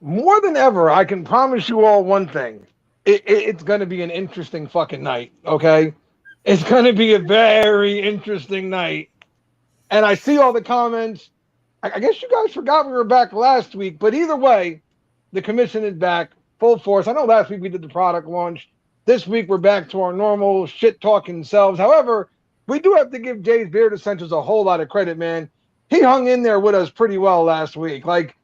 More than ever, I can promise you all one thing. It's going to be an interesting fucking night, okay? It's going to be a very interesting night. And I see all the comments. I guess you guys forgot we were back last week, but either way, the commission is back full force. I know last week we did the product launch. This week we're back to our normal shit talking selves. However, we do have to give Jay's Beard Essentials a whole lot of credit, man. He hung in there with us pretty well last week. Like,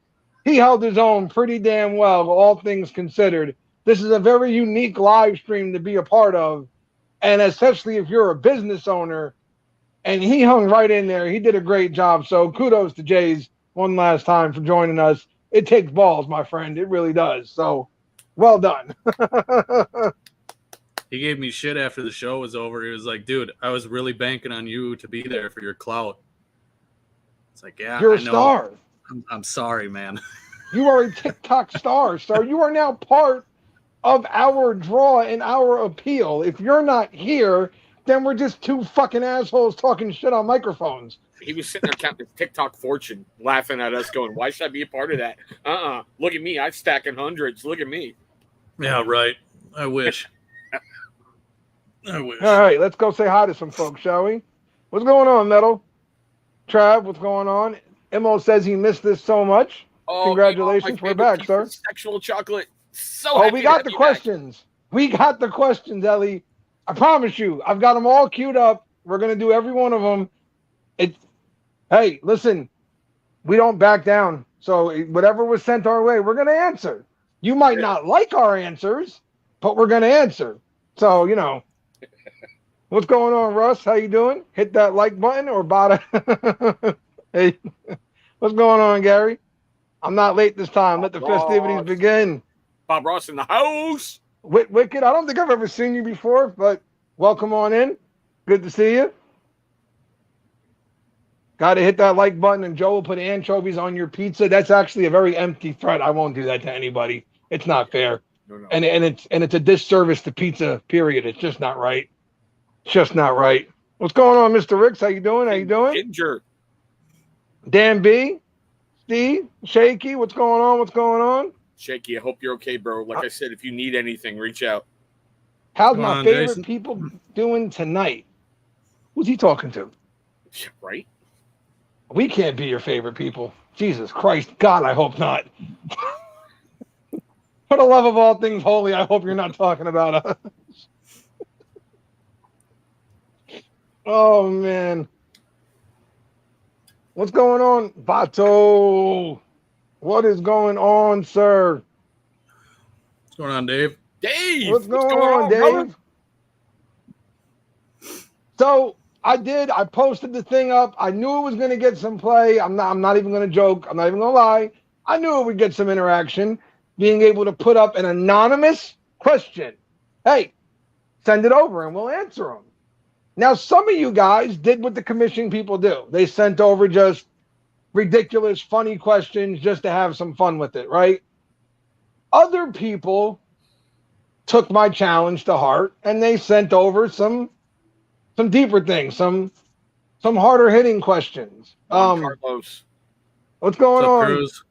he held his own pretty damn well, all things considered. This is a very unique live stream to be a part of. And especially if you're a business owner, and he hung right in there. He did a great job. So kudos to Jay's one last time for joining us. It takes balls, my friend. It really does. So well done. He gave me shit after the show was over. He was like, dude, I was really banking on you to be there for your clout. It's like, yeah, You're a I know. star. I'm sorry, man. You are a TikTok star, sir. You are now part of our draw and our appeal. If you're not here, then we're just two fucking assholes talking shit on microphones. He was sitting there counting his TikTok fortune, laughing at us, going, why should I be a part of that? Look at me. I'm stacking hundreds. Look at me. Yeah, right. I wish. I wish. All right, let's go say hi to some folks, shall we? What's going on, Metal? Trav, what's going on? Mo says he missed this so much. Oh, congratulations, we're back, sir. Sexual chocolate. So happy we got to the be questions. Back. We got the questions, Ellie. I promise you, I've got them all queued up. We're gonna do every one of them. Hey, listen, we don't back down. So whatever was sent our way, we're gonna answer. You might not like our answers, but we're gonna answer. So what's going on, Russ? How you doing? Hit that like button or bottom. Hey, what's going on, Gary? I'm not late this time. Let the festivities begin. Bob Ross in the house. Wicked, I don't think I've ever seen you before, but welcome on in. Good to see you. Got to hit that like button, and Joe will put anchovies on your pizza. That's actually a very empty threat. I won't do that to anybody. It's not fair. No. And it's a disservice to pizza, period. It's just not right. It's just not right. What's going on, Mr. Ricks? How you doing? How you doing? Ginger. Dan B, Steve, Shaky, what's going on? What's going on? Shaky, I hope you're okay, bro. Like I said, if you need anything, reach out. How's my favorite people doing tonight? Who's he talking to? Right? We can't be your favorite people. Jesus Christ. God, I hope not. For the love of all things holy, I hope you're not talking about us. Oh, man. What's going on, Bato? What is going on, sir? What's going on, Dave? Dave! What's going on, Dave? Brother? So I posted the thing up. I knew it was going to get some play. I'm not even going to joke. I'm not even going to lie. I knew it would get some interaction. Being able to put up an anonymous question. Hey, send it over and we'll answer them. Now, some of you guys did what the commission people do. They sent over just ridiculous, funny questions just to have some fun with it, right? Other people took my challenge to heart and they sent over some deeper things, some harder hitting questions. Carlos. What's going on? Cruz?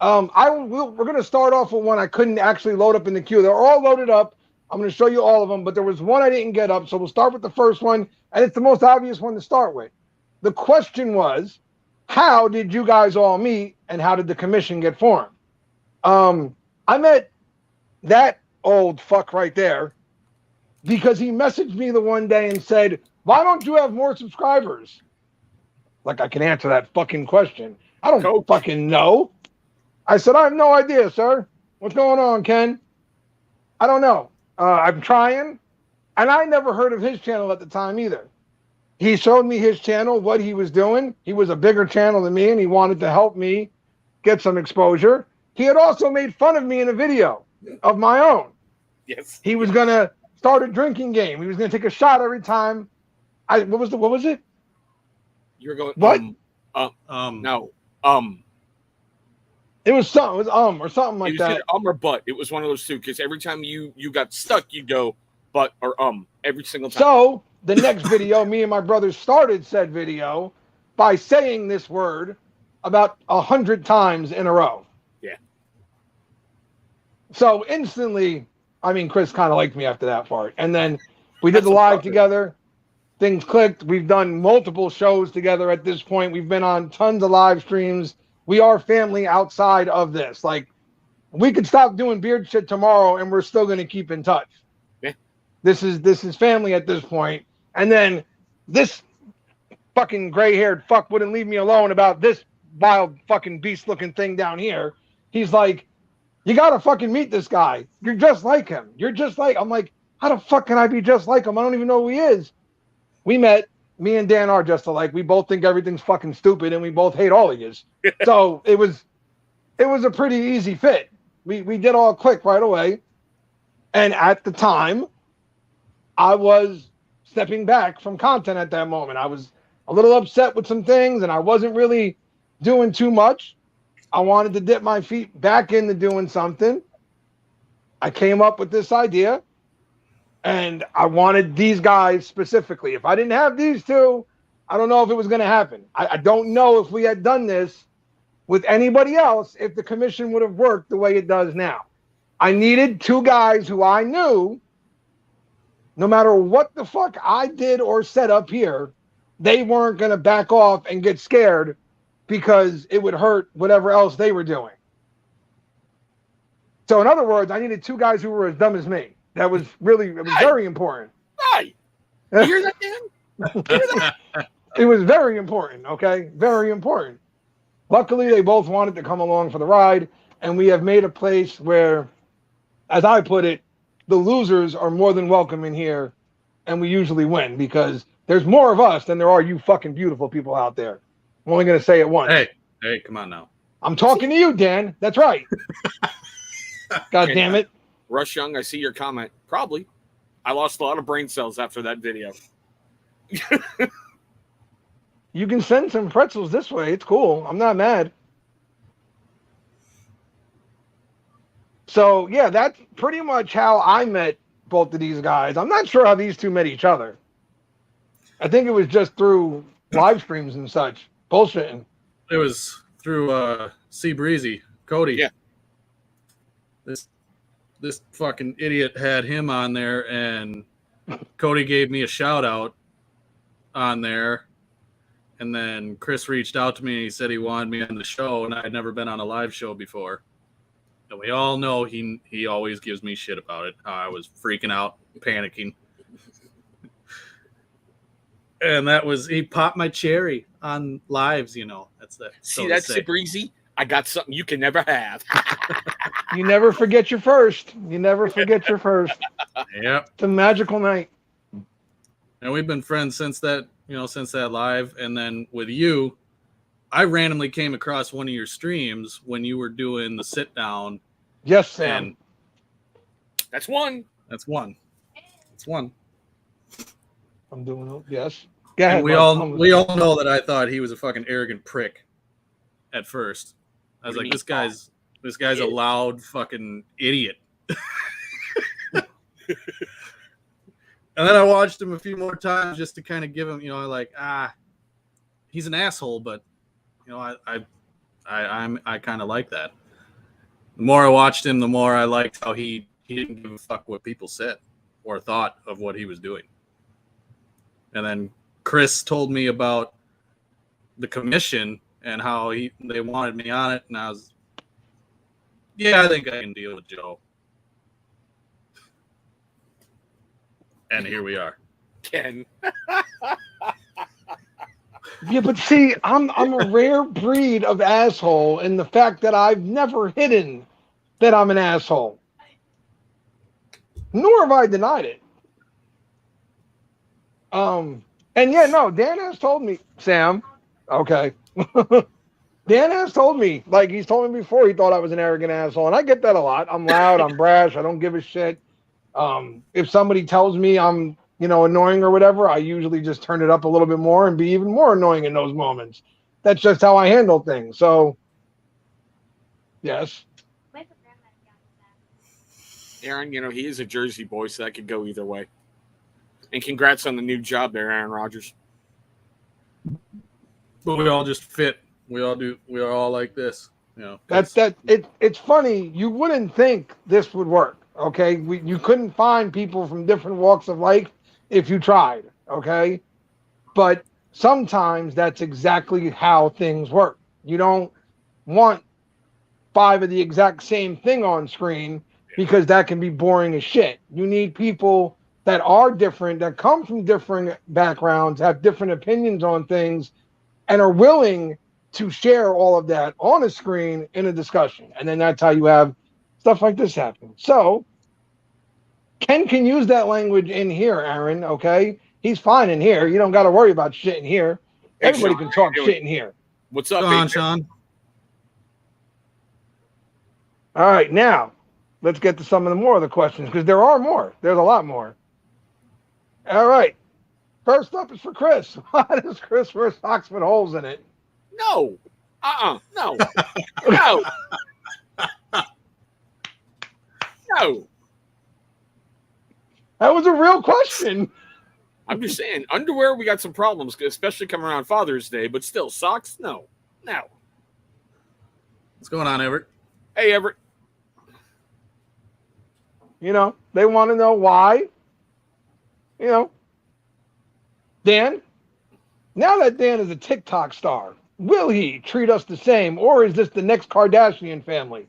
We're going to start off with one I couldn't actually load up in the queue. They're all loaded up. I'm going to show you all of them, but there was one I didn't get up, so we'll start with the first one, and it's the most obvious one to start with. The question was, how did you guys all meet, and how did the commission get formed? I met that old fuck right there because he messaged me the one day and said, why don't you have more subscribers? Like I can answer that fucking question. I don't fucking know. I said, I have no idea, sir. What's going on, Ken? I don't know. I'm trying. And I never heard of his channel at the time either. He showed me his channel, what he was doing. He was a bigger channel than me, and he wanted to help me get some exposure. He had also made fun of me in a video of my own. Yes. He was going to start a drinking game. He was going to take a shot every time. What was it? You're going, what? No. It was something. It was or something like that. Or but. It was one of those two, because every time you got stuck, you'd go but or every single time. So the next video, me and my brother started said video by saying this word about 100 times in a row. So instantly, I mean, Chris kind of liked me after that part. And then we did That's the live impressive. together. Things clicked. We've done multiple shows together at this point. We've been on tons of live streams. We are family outside of this. Like, we could stop doing beard shit tomorrow and we're still going to keep in touch. Yeah. This is family at this point. And then this fucking gray-haired fuck wouldn't leave me alone about this wild fucking beast-looking thing down here. He's like, you gotta fucking meet this guy. You're just like him. You're just like, I'm like, how the fuck can I be just like him? I don't even know who he is. We met. Me and Dan are just alike. We both think everything's fucking stupid, and we both hate all of yous. So it was a pretty easy fit. We did all click right away. And at the time, I was stepping back from content at that moment. I was a little upset with some things, and I wasn't really doing too much. I wanted to dip my feet back into doing something. I came up with this idea, and I wanted these guys specifically. If I didn't have these two, I don't know if it was going to happen. I don't know if we had done this with anybody else, if the commission would have worked the way it does now. I needed two guys who I knew, no matter what the fuck I did or said up here, they weren't going to back off and get scared because it would hurt whatever else they were doing. So in other words, I needed two guys who were as dumb as me. It was very important. Right. You hear that, Dan? You hear that? It was very important, okay? Very important. Luckily, they both wanted to come along for the ride, and we have made a place where, as I put it, the losers are more than welcome in here, and we usually win because there's more of us than there are you fucking beautiful people out there. I'm only going to say it once. Hey, come on now. I'm talking to you, Dan. That's right. God damn it. Rush Young, I see your comment. Probably. I lost a lot of brain cells after that video. You can send some pretzels this way. It's cool. I'm not mad. So, yeah, that's pretty much how I met both of these guys. I'm not sure how these two met each other. I think it was just through live streams and such. Bullshitting. It was through C Breezy, Cody. Yeah. This fucking idiot had him on there, and Cody gave me a shout out on there. And then Chris reached out to me and he said he wanted me on the show, and I had never been on a live show before. And we all know he always gives me shit about it. I was freaking out, panicking. And he popped my cherry on lives, you know. That's it, Breezy? I got something you can never have. You never forget your first. You never forget your first. Yep. It's a magical night. And we've been friends since that live. And then with you, I randomly came across one of your streams when you were doing the sit down. Yes, Sam. That's one. I'm doing it. Yes. Go ahead, and we all know that I thought he was a fucking arrogant prick at first. I was like, this guy's a loud fucking idiot. And then I watched him a few more times just to kind of give him, he's an asshole, but I kind of like that. The more I watched him, the more I liked how he didn't give a fuck what people said or thought of what he was doing. And then Chris told me about the commission and how they wanted me on it, and I was, I think I can deal with Joe. And here we are. Ken. Yeah, but see, I'm a rare breed of asshole in the fact that I've never hidden that I'm an asshole. Nor have I denied it. Dan has told me, Sam, okay. Dan has told me, like he's told me before, he thought I was an arrogant asshole, and I get that a lot. I'm loud, I'm brash, I don't give a shit. If somebody tells me I'm, annoying or whatever, I usually just turn it up a little bit more and be even more annoying in those moments. That's just how I handle things. So, yes. Aaron, he is a Jersey boy, so that could go either way. And congrats on the new job there, Aaron Rodgers. But we all just fit. We are all like this. You know, It's funny. You wouldn't think this would work. Okay, you couldn't find people from different walks of life if you tried. Okay, but sometimes that's exactly how things work. You don't want 5 of the exact same thing on screen because that can be boring as shit. You need people that are different, that come from different backgrounds, have different opinions on things, and are willing to share all of that on a screen in a discussion. And then that's how you have stuff like this happen. So Ken can use that language in here, Aaron, okay? He's fine in here. You don't got to worry about shit in here. Hey, Everybody Sean, can how talk you shit doing? in here. What's up, go on, AJ? Sean. All right, now let's get to some of the more of the questions because there are more. There's a lot more. All right. First up is for Chris. Why does Chris wear socks with holes in it? No. No. No. No. That was a real question. I'm just saying, underwear, we got some problems, especially coming around Father's Day, but still, socks, no. No. What's going on, Everett? Hey, Everett. You know, they want to know why. You know, Dan, now that Dan is a TikTok star, will he treat us the same, or is this the next Kardashian family?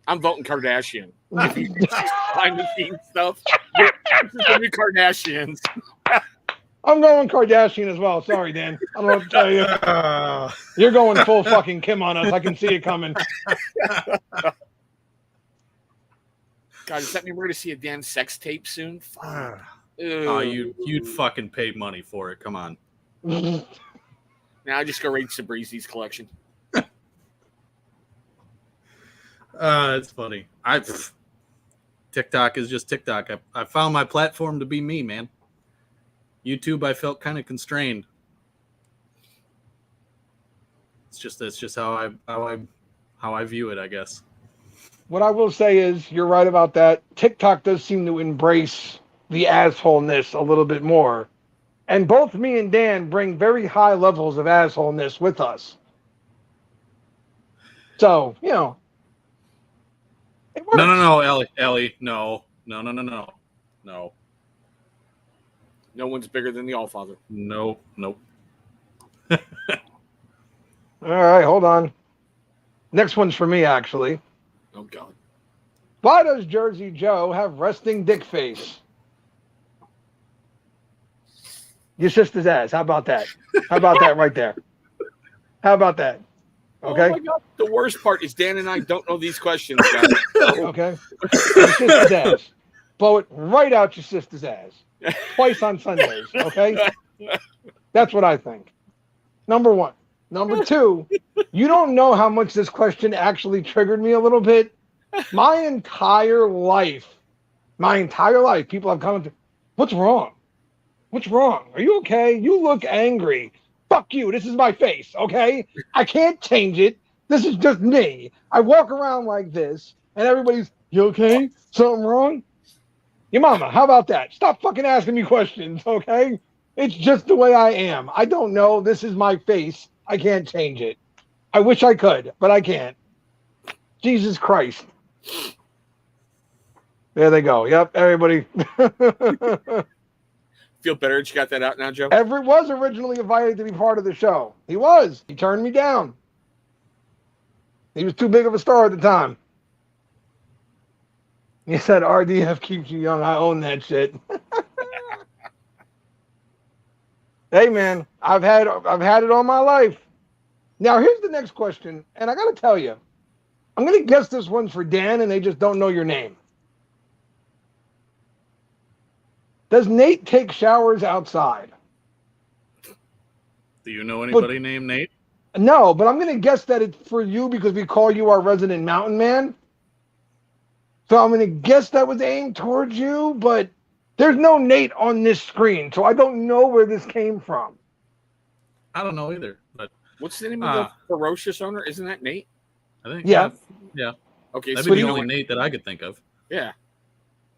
I'm voting Kardashian. If you see behind the scenes stuff, this is the new Kardashians. I'm going Kardashian as well. Sorry, Dan. I don't know what to tell you. You're going full fucking Kim on us. I can see it coming. God, does that mean we're going to see a Dan sex tape soon? Fuck. Oh, you'd fucking pay money for it. Come on. Now I just go read Sabrizi's collection. It's funny. TikTok is just TikTok. I found my platform to be me, man. YouTube, I felt kind of constrained. It's just how I view it, I guess. What I will say is, you're right about that. TikTok does seem to embrace the assholeness a little bit more. And both me and Dan bring very high levels of assholeness with us. So, you know. It works. No, Ellie. No. No one's bigger than the Allfather. Nope. All right, hold on. Next one's for me, actually. Oh, God. Why does Jersey Joe have resting dick face? Your sister's ass. How about that? How about that right there? How about that? Okay. Oh my God. The worst part is Dan and I don't know these questions, guys. Okay. Your sister's ass. Blow it right out your sister's ass. Twice on Sundays. Okay. That's what I think. Number one. Number two, you don't know how much this question actually triggered me a little bit. My entire life, people have come to, what's wrong? What's wrong? Are you okay? You look angry. Fuck you. This is my face, okay? I can't change it. This is just me. I walk around like this, and everybody's, you okay? Something wrong? Your mama, how about that? Stop fucking asking me questions, okay? It's just the way I am. I don't know. This is my face. I can't change it. I wish I could, but I can't. Jesus Christ. There they go. Yep, everybody. Feel better that you got that out now, Joe? Everett was originally invited to be part of the show. He was. He turned me down. He was too big of a star at the time. He said RDF keeps you young. I own that shit. Hey man, I've had it all my life. Now here's the next question, and I gotta tell you, I'm gonna guess this one's for Dan, and they just don't know your name. Does Nate take showers outside? Do you know anybody named Nate? No, but I'm gonna guess that it's for you because we call you our resident mountain man. So I'm gonna guess that was aimed towards you, but there's no Nate on this screen, so I don't know where this came from. I don't know either. But what's the name of the ferocious owner? Isn't that Nate? I think yeah. Okay, that'd so be the only Nate that I could think of. Yeah.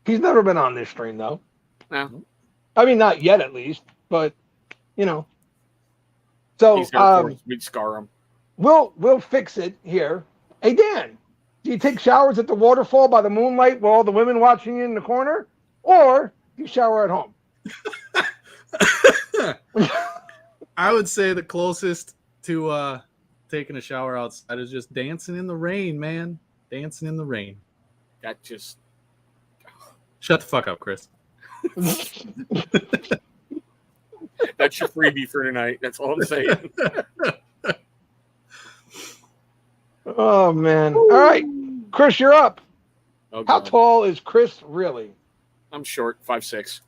He's never been on this stream though. No. I mean, not yet at least, but you know. So he's here for us. We'd scar him. we'll fix it here. Hey Dan, do you take showers at the waterfall by the moonlight with all the women watching you in the corner, or do you shower at home? I would say the closest to taking a shower outside is just dancing in the rain, man. Dancing in the rain. That just Shut the fuck up, Chris. that's your freebie for tonight. That's all I'm saying. Oh man! All right, Chris, you're up. Oh, How God. tall is Chris really? I'm short, 5'6".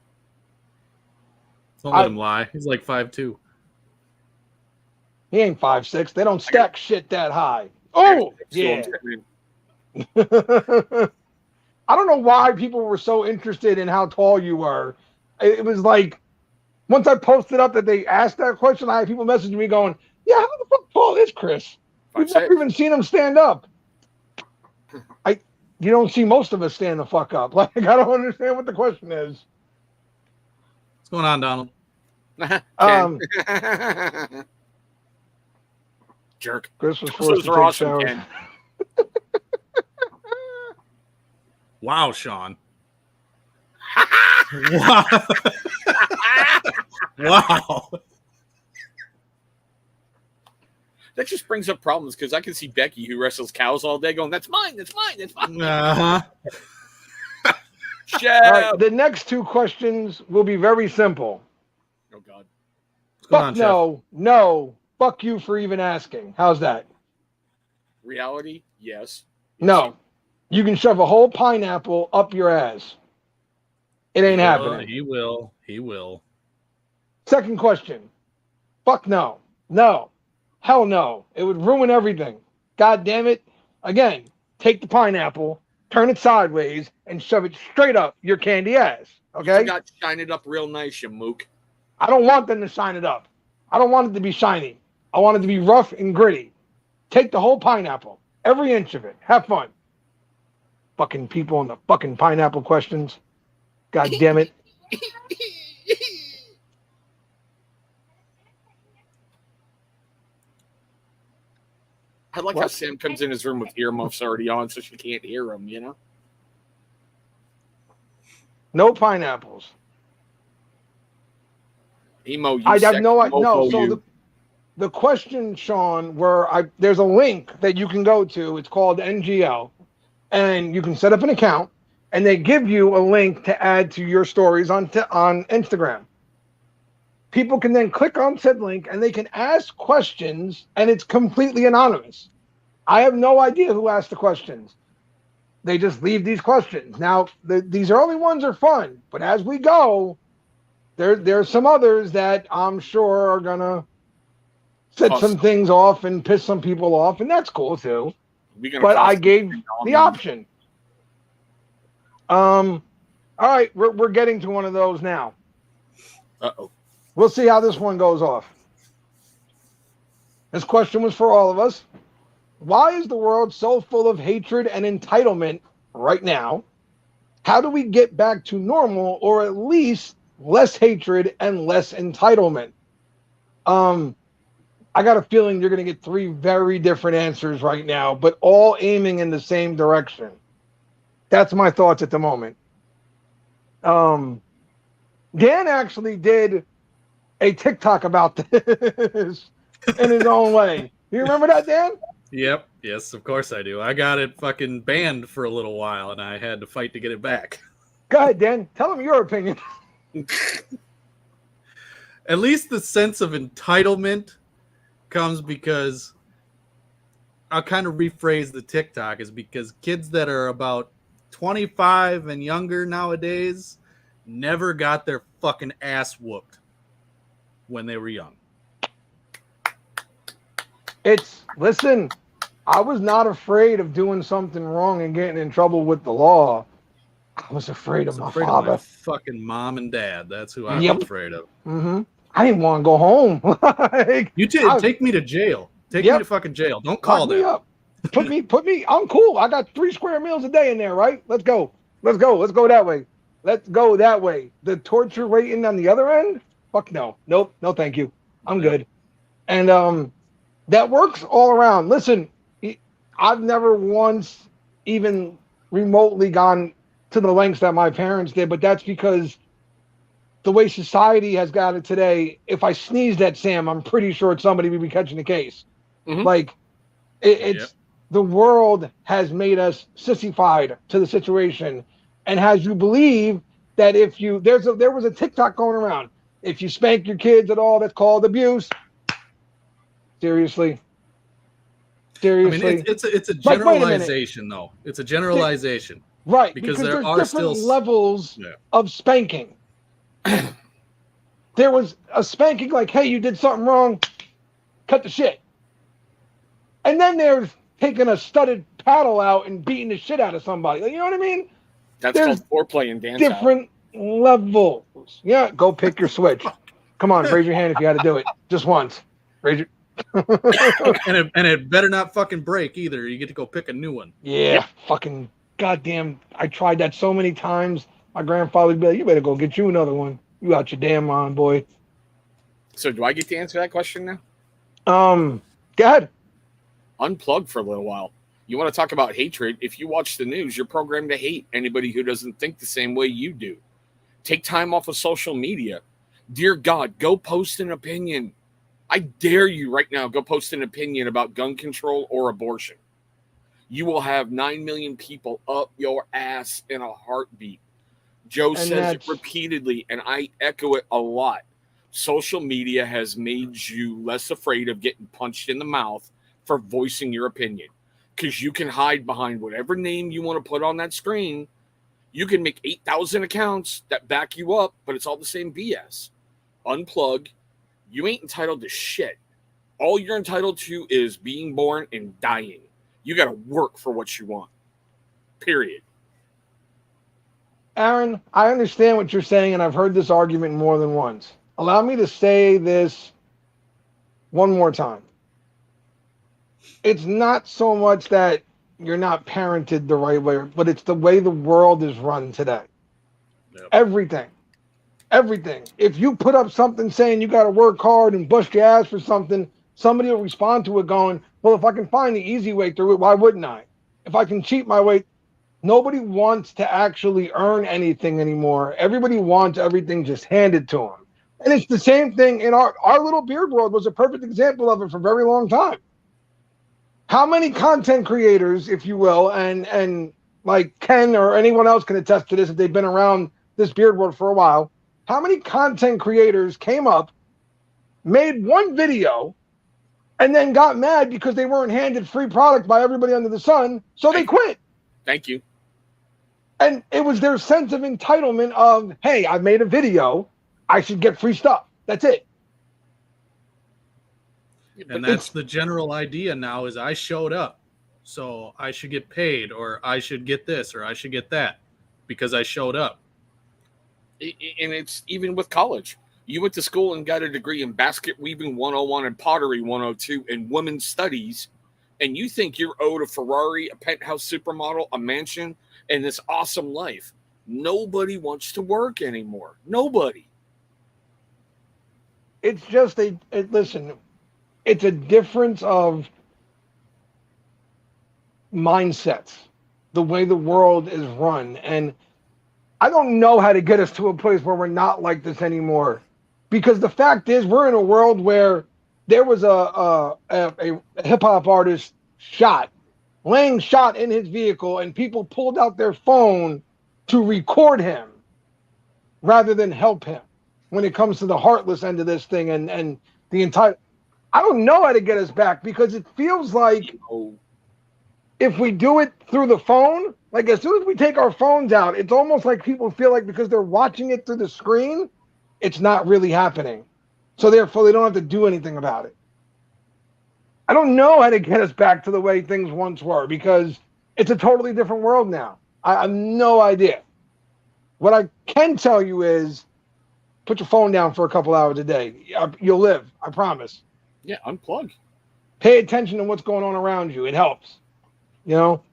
Don't let him lie. He's like 5'2". He ain't 5'6". They don't stack shit that high. Oh yeah. I don't know why people were so interested in how tall you were. It was like once I posted up that they asked that question, I had people messaging me going, "Yeah, how the fuck tall is Chris? We've never even seen him stand up." You don't see most of us stand the fuck up. Like I don't understand what the question is. What's going on, Donald? Jerk. Chris was forced to take awesome, showers. Ken. Wow, Sean. Wow. Wow. That just brings up problems because I can see Becky, who wrestles cows all day, going, "That's mine, that's mine, that's mine." Uh-huh. All right, the next two questions will be very simple. Oh God. What's going Fuck on, Chef? no. Fuck you for even asking. How's that? Reality, yes. No. You can shove a whole pineapple up your ass. It ain't happening. He will. He will. Second question. Fuck no. No. Hell no. It would ruin everything. God damn it. Again, take the pineapple, turn it sideways, and shove it straight up your candy ass. Okay? You forgot to shine it up real nice, you mook. I don't want them to shine it up. I don't want it to be shiny. I want it to be rough and gritty. Take the whole pineapple. Every inch of it. Have fun. Fucking people on the fucking pineapple questions. God damn it. I like how Sam comes in his room with earmuffs already on so she can't hear him, you know? No pineapples. Emo, you I have no sexy idea. No, mofo, so you. the question, Sean, there's a link that you can go to. It's called NGL. And you can set up an account, and they give you a link to add to your stories on Instagram. People can then click on said link, and they can ask questions, and it's completely anonymous. I have no idea who asked the questions. They just leave these questions. Now, these early ones are fun, but as we go, there's some others that I'm sure are going to set some things off and piss some people off, and that's cool, too. But I gave the option. All right, we're getting to one of those now. Uh-oh. We'll see how this one goes off. This question was for all of us. Why is the world so full of hatred and entitlement right now? How do we get back to normal, or at least less hatred and less entitlement? I got a feeling you're going to get three very different answers right now, but all aiming in the same direction. That's my thoughts at the moment. Dan actually did a TikTok about this in his own way. You remember that, Dan? Yep. Yes, of course I do. I got it fucking banned for a little while, and I had to fight to get it back. Go ahead, Dan. Tell him your opinion. At least the sense of entitlement comes because I'll kind of rephrase the TikTok is because kids that are about 25 and younger nowadays never got their fucking ass whooped when they were young. Listen, I was not afraid of doing something wrong and getting in trouble with the law. I was afraid of my father. Of my fucking mom and dad. That's who I was afraid of. Mm-hmm. I didn't want to go home. Take me to jail. Take me to fucking jail. Don't call them. Me up. Put me. I'm cool. I got 3 square meals a day in there, right? Let's go. Let's go that way. Let's go that way. The torture waiting on the other end? Fuck no. Nope. No, thank you. I'm good. And That works all around. Listen, I've never once even remotely gone to the lengths that my parents did, but that's because the way society has got it today, if I sneezed at Sam, I'm pretty sure it's somebody would be catching the case. Mhm. Like, it's the world has made us sissified to the situation and has you believe that if you there was a TikTok going around, if you spank your kids at all, that's called abuse. Seriously. I mean, Seriously. it's a Like, wait a minute. generalization, though. It's a generalization, Right, because because there there's are different still levels of spanking. There was a spanking like, hey, you did something wrong, cut the shit. And then there's taking a studded paddle out and beating the shit out of somebody. You know what I mean? That's There's called foreplay and dance. different levels. Yeah, go pick your switch. Come on, raise your hand if you had to do it. Just once. Raise your and it better not fucking break either. You get to go pick a new one. Yeah, fucking goddamn. I tried that so many times. My grandfather would be like, you better go get you another one. You out your damn mind, boy. So do I get to answer that question now? Go ahead. Unplug for a little while. You want to talk about hatred? If you watch the news, you're programmed to hate anybody who doesn't think the same way you do. Take time off of social media. Dear God, go post an opinion. I dare you right now, go post an opinion about gun control or abortion. You will have 9 million people up your ass in a heartbeat. Joe says it repeatedly, and I echo it a lot. Social media has made you less afraid of getting punched in the mouth for voicing your opinion, because you can hide behind whatever name you want to put on that screen. You can make 8,000 accounts that back you up, but it's all the same BS. Unplug. You ain't entitled to shit. All you're entitled to is being born and dying. You got to work for what you want. Period. Aaron, I understand what you're saying, and I've heard this argument more than once. Allow me to say this one more time. It's not so much that you're not parented the right way, but it's the way the world is run today. Yep. Everything. If you put up something saying you got to work hard and bust your ass for something, somebody will respond to it going, well, if I can find the easy way through it, why wouldn't I? If I can cheat my way. Nobody wants to actually earn anything anymore. Everybody wants everything just handed to them. And it's the same thing in our little beard world was a perfect example of it for a very long time. How many content creators, if you will, and like Ken or anyone else can attest to this if they've been around this beard world for a while, how many content creators came up, made one video, and then got mad because they weren't handed free product by everybody under the sun, so they quit. Thank you. And it was their sense of entitlement of, hey, I made a video, I should get free stuff. That's it. And that's the general idea now is I showed up, so I should get paid, or I should get this, or I should get that because I showed up. And it's even with college. You went to school and got a degree in basket weaving 101 and pottery 102 and women's studies, and you think you're owed a Ferrari, a penthouse supermodel, a mansion, and this awesome life. Nobody wants to work anymore. Nobody. It's just listen, it's a difference of mindsets, the way the world is run. And I don't know how to get us to a place where we're not like this anymore. Because the fact is, we're in a world where there was a hip-hop artist laying shot in his vehicle, and people pulled out their phone to record him rather than help him when it comes to the heartless end of this thing and the entire. I don't know how to get us back, because it feels like if we do it through the phone, like as soon as we take our phones out, it's almost like people feel like because they're watching it through the screen, it's not really happening. So therefore, they don't have to do anything about it. I don't know how to get us back to the way things once were, because it's a totally different world now. I have no idea. What I can tell you is put your phone down for a couple hours a day. You'll live. I promise. Yeah, unplug. Pay attention to what's going on around you. It helps. You know?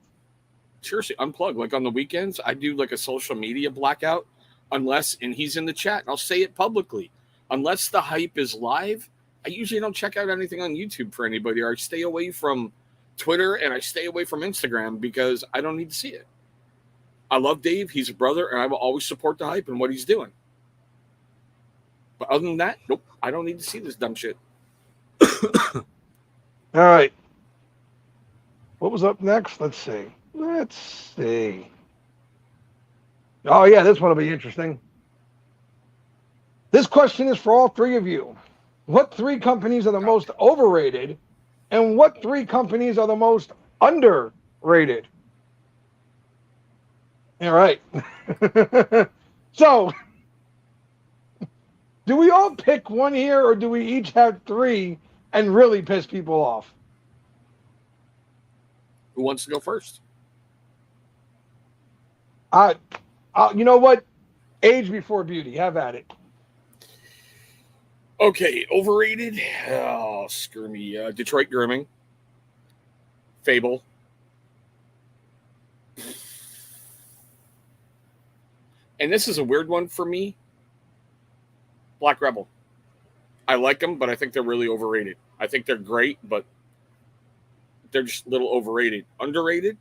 Seriously, unplug. Like on the weekends, I do like a social media blackout unless, and he's in the chat, and I'll say it publicly, unless the hype is live, I usually don't check out anything on YouTube for anybody, or I stay away from Twitter and I stay away from Instagram because I don't need to see it. I love Dave. He's a brother, and I will always support the hype and what he's doing. But other than that, nope, I don't need to see this dumb shit. All right. What was up next? Let's see. Oh, yeah, this one will be interesting. This question is for all three of you. What three companies are the most overrated, and what three companies are the most underrated? All right. So, do we all pick one here, or do we each have three and really piss people off? Who wants to go first? You know what? Age before beauty. Have at it. Okay, overrated. Oh, screw me. Detroit Grooming. Fable. And this is a weird one for me. Black Rebel. I like them, but I think they're really overrated. I think they're great, but they're just a little overrated. Underrated?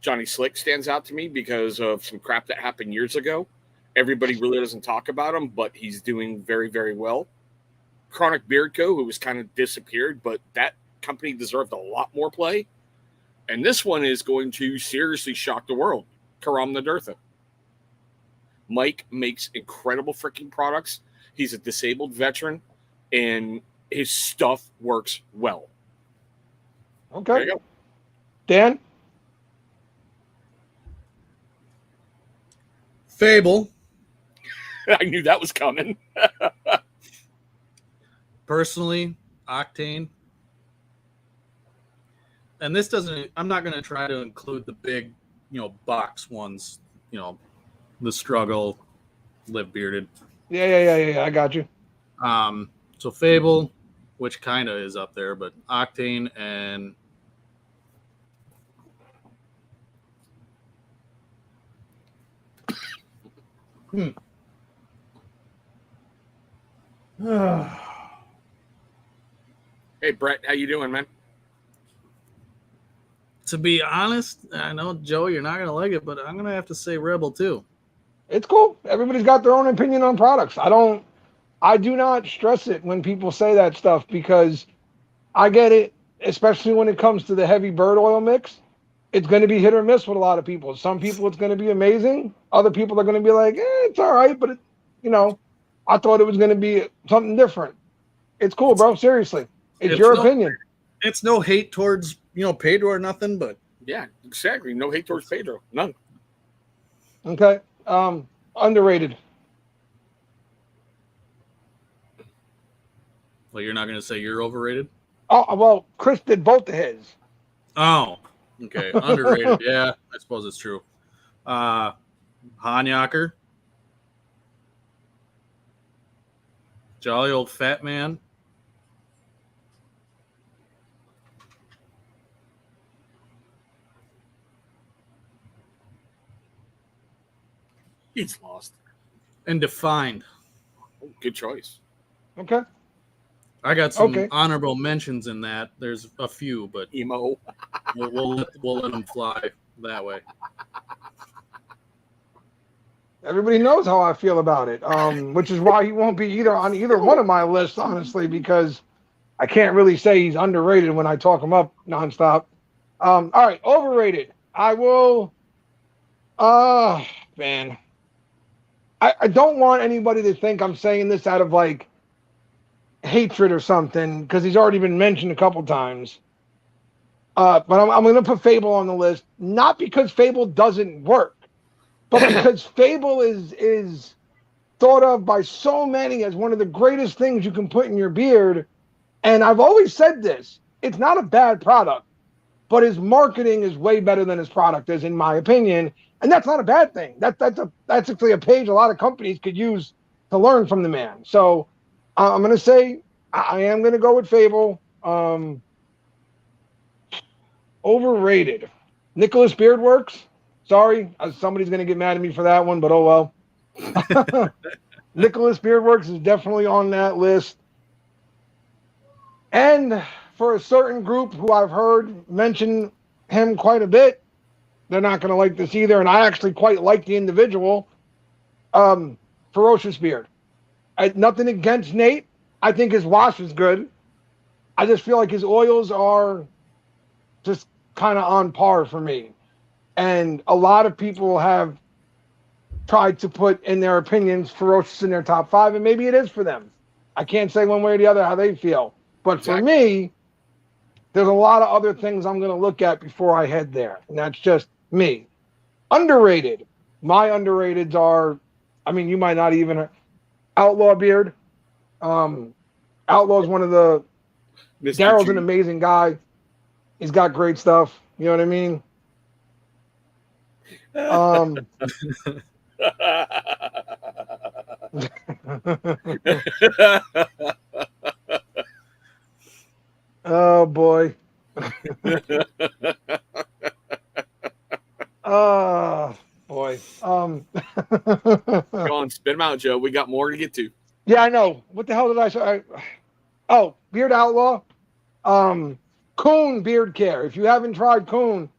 Johnny Slick stands out to me because of some crap that happened years ago. Everybody really doesn't talk about him, but he's doing very, very well. Chronic Beard Co., who was kind of disappeared, but that company deserved a lot more play. And this one is going to seriously shock the world. Karam Nadirtha. Mike makes incredible freaking products. He's a disabled veteran, and his stuff works well. Okay. There you go. Dan? Fable. I knew that was coming. Personally, Octane. And this doesn't, I'm not going to try to include the big, box ones, the Struggle, Live Bearded. Yeah. I got you. So Fable, which kind of is up there, but Octane and Hey, Brett, how you doing, man? to be honest, I know, Joe, you're not going to like it, but I'm going to have to say Rebel too. It's cool. Everybody's got their own opinion on products. I do not stress it when people say that stuff because I get it, especially when it comes to the heavy bird oil mix. It's going to be hit or miss with a lot of people. Some people, it's going to be amazing. Other people are going to be like, it's all right, but, I thought it was going to be something different. It's cool, bro. Seriously. It's your opinion. It's no hate towards, Pedro or nothing, but. Yeah, exactly. No hate towards Pedro. None. Okay. Underrated. Well, you're not going to say you're overrated? Oh, well, Chris did both of his. Oh, okay. Underrated. Yeah, I suppose it's true. Hanyaker. Jolly Old Fat Man. He's lost. And Defined. Oh, good choice. Okay. I got some honorable mentions in that. There's a few, but Emo. we'll let them fly that way. Everybody knows how I feel about it, which is why he won't be either on either one of my lists, honestly, because I can't really say he's underrated when I talk him up nonstop. All right, overrated. I will. Man, I don't want anybody to think I'm saying this out of like hatred or something because he's already been mentioned a couple times. But I'm going to put Fable on the list, not because Fable doesn't work, but because Fable is thought of by so many as one of the greatest things you can put in your beard. And I've always said this, it's not a bad product, but his marketing is way better than his product is, in my opinion. And that's not a bad thing. That's actually a page a lot of companies could use to learn from the man. So I'm going to say I am going to go with Fable. Overrated. Nicholas Beardworks. Sorry, somebody's going to get mad at me for that one, but oh well. Nicholas Beardworks is definitely on that list. And for a certain group who I've heard mention him quite a bit, they're not going to like this either. And I actually quite like the individual, Ferocious Beard. Nothing against Nate. I think his wash is good. I just feel like his oils are just kind of on par for me. And a lot of people have tried to put in their opinions Ferocious in their top 5, and maybe it is for them. I can't say one way or the other how they feel. But for me, there's a lot of other things I'm going to look at before I head there. And that's just me. Underrated. My underrateds are, I mean, you might not even, Outlaw Beard. Outlaw's one of the, Daryl's an amazing guy. He's got great stuff. You know what I mean? Oh boy. Oh boy. Go on, spit them out, Joe. We got more to get to. Yeah, I know. What the hell did I say? Oh, Beard Outlaw. Coon Beard Care. If you haven't tried Coon,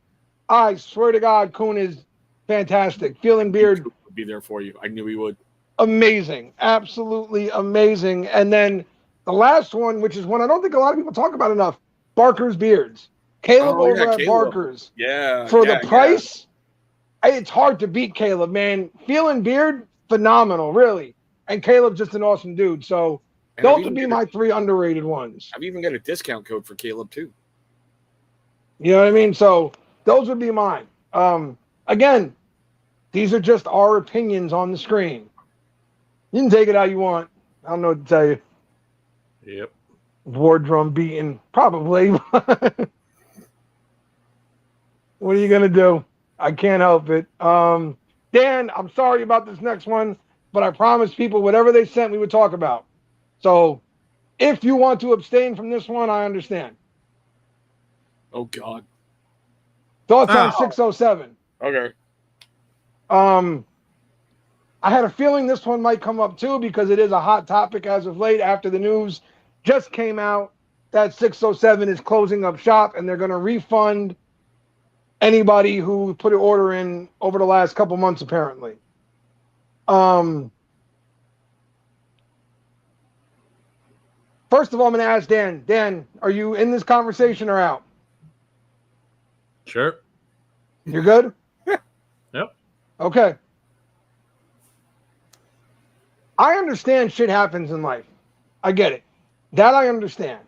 I swear to God, Coon is fantastic. Feeling Beard would be there for you. I knew he would. Amazing. Absolutely amazing. And then the last one, which is one I don't think a lot of people talk about enough, Barker's Beards. Caleb over at Caleb. Barker's. Yeah. For the price, it's hard to beat Caleb, man. Feeling Beard, phenomenal, really. And Caleb's just an awesome dude. So those would be my 3 underrated ones. I've even got a discount code for Caleb, too. You know what I mean? So those would be mine. Again, these are just our opinions on the screen. You can take it how you want. I don't know what to tell you. Yep. War drum beating, probably. What are you going to do? I can't help it. Dan, I'm sorry about this next one, but I promised people whatever they sent we would talk about. So if you want to abstain from this one, I understand. Oh, God. Thoughts on 607? Okay. I had a feeling this one might come up too because it is a hot topic as of late after the news just came out that 607 is closing up shop and they're going to refund anybody who put an order in over the last couple months, apparently. First of all, I'm going to ask Dan. Dan, are you in this conversation or out? Sure. You're good? Yep. Okay. I understand shit happens in life. I get it. That I understand.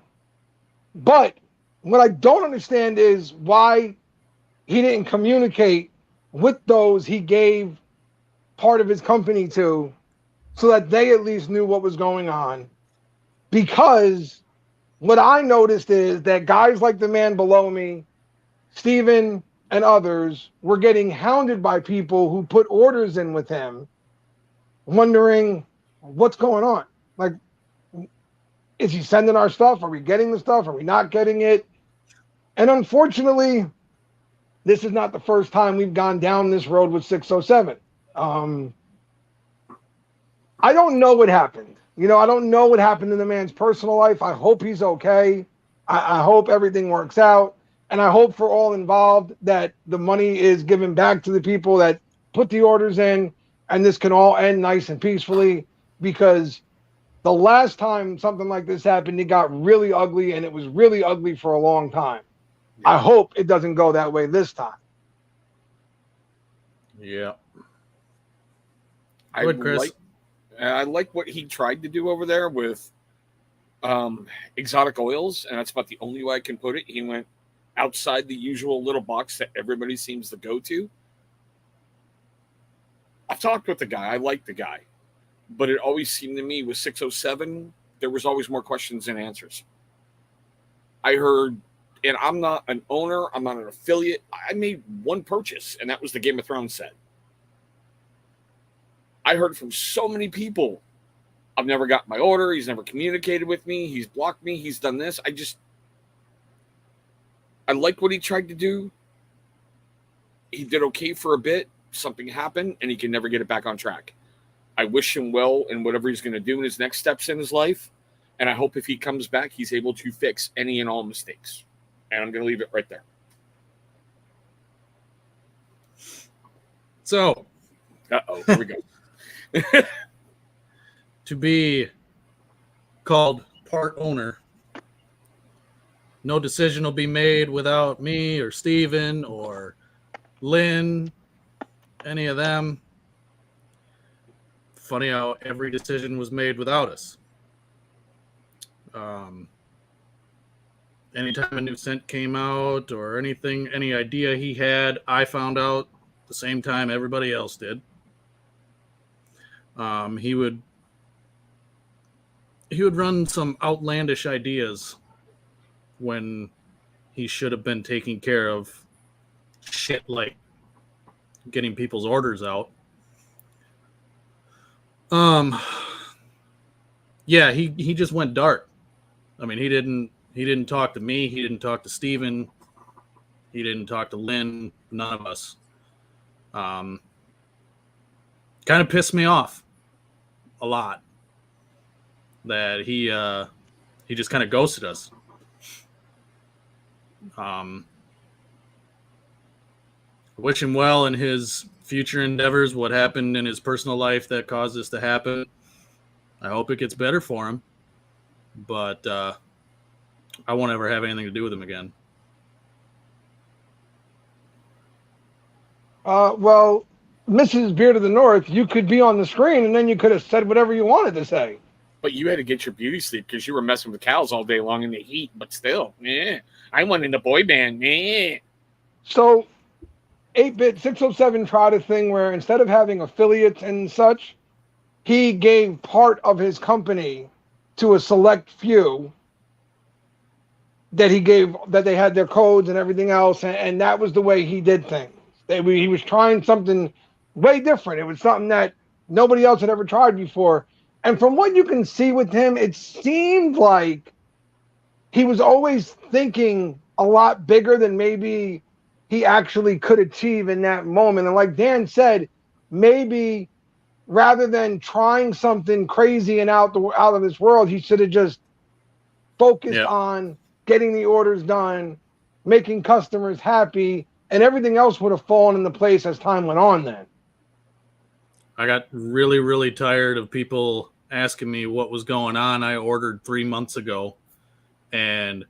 But what I don't understand is why he didn't communicate with those he gave part of his company to so that they at least knew what was going on. Because what I noticed is that guys like the man below me, Steven and others, were getting hounded by people who put orders in with him, wondering what's going on. Like, is he sending our stuff? Are we getting the stuff? Are we not getting it? And unfortunately, this is not the first time we've gone down this road with 607. I don't know what happened. You know, I don't know what happened in the man's personal life. I hope he's okay. I hope everything works out. And I hope for all involved that the money is given back to the people that put the orders in and this can all end nice and peacefully, because the last time something like this happened, it got really ugly, and it was really ugly for a long time. Yeah. I hope it doesn't go that way this time. Yeah. I like what he tried to do over there with exotic oils, and that's about the only way I can put it. He went outside the usual little box that everybody seems to go to. I've talked with the guy. I like the guy. But it always seemed to me with 607, there was always more questions than answers. I heard, and I'm not an owner, I'm not an affiliate. I made one purchase, and that was the Game of Thrones set. I heard from so many people, I've never got my order, he's never communicated with me, he's blocked me, he's done this. I like what he tried to do. He did okay for a bit. Something happened, and he can never get it back on track. I wish him well in whatever he's going to do in his next steps in his life. And I hope if he comes back, he's able to fix any and all mistakes. And I'm going to leave it right there. So, here we go. To be called part owner, no decision will be made without me or Steven or Lynn, any of them. Funny how every decision was made without us. Anytime a new scent came out or anything, any idea he had, I found out the same time everybody else did. He would run some outlandish ideas when he should have been taking care of shit like getting people's orders out. Yeah, he just went dark. I mean, he didn't talk to me, he didn't talk to Steven, he didn't talk to Lynn, none of us. Kind of pissed me off a lot that he just kind of ghosted us. Wish him well in his future endeavors. What happened in his personal life that caused this to happen, I hope it gets better for him. But I won't ever have anything to do with him again. Well, Mrs. Beard of the North, you could be on the screen and then you could have said whatever you wanted to say. But you had to get your beauty sleep because you were messing with cows all day long in the heat. But still, I went in the boy band. So 8-Bit 607 tried a thing where instead of having affiliates and such, he gave part of his company to a select few that they had their codes and everything else, and that was the way he did things. He was trying something way different. It was something that nobody else had ever tried before. And from what you can see with him, it seemed like he was always thinking a lot bigger than maybe he actually could achieve in that moment. And like Dan said, maybe rather than trying something crazy and out of this world, he should have just focused on getting the orders done, making customers happy, and everything else would have fallen into place as time went on then. I got really, really tired of people asking me what was going on. I ordered 3 months ago, and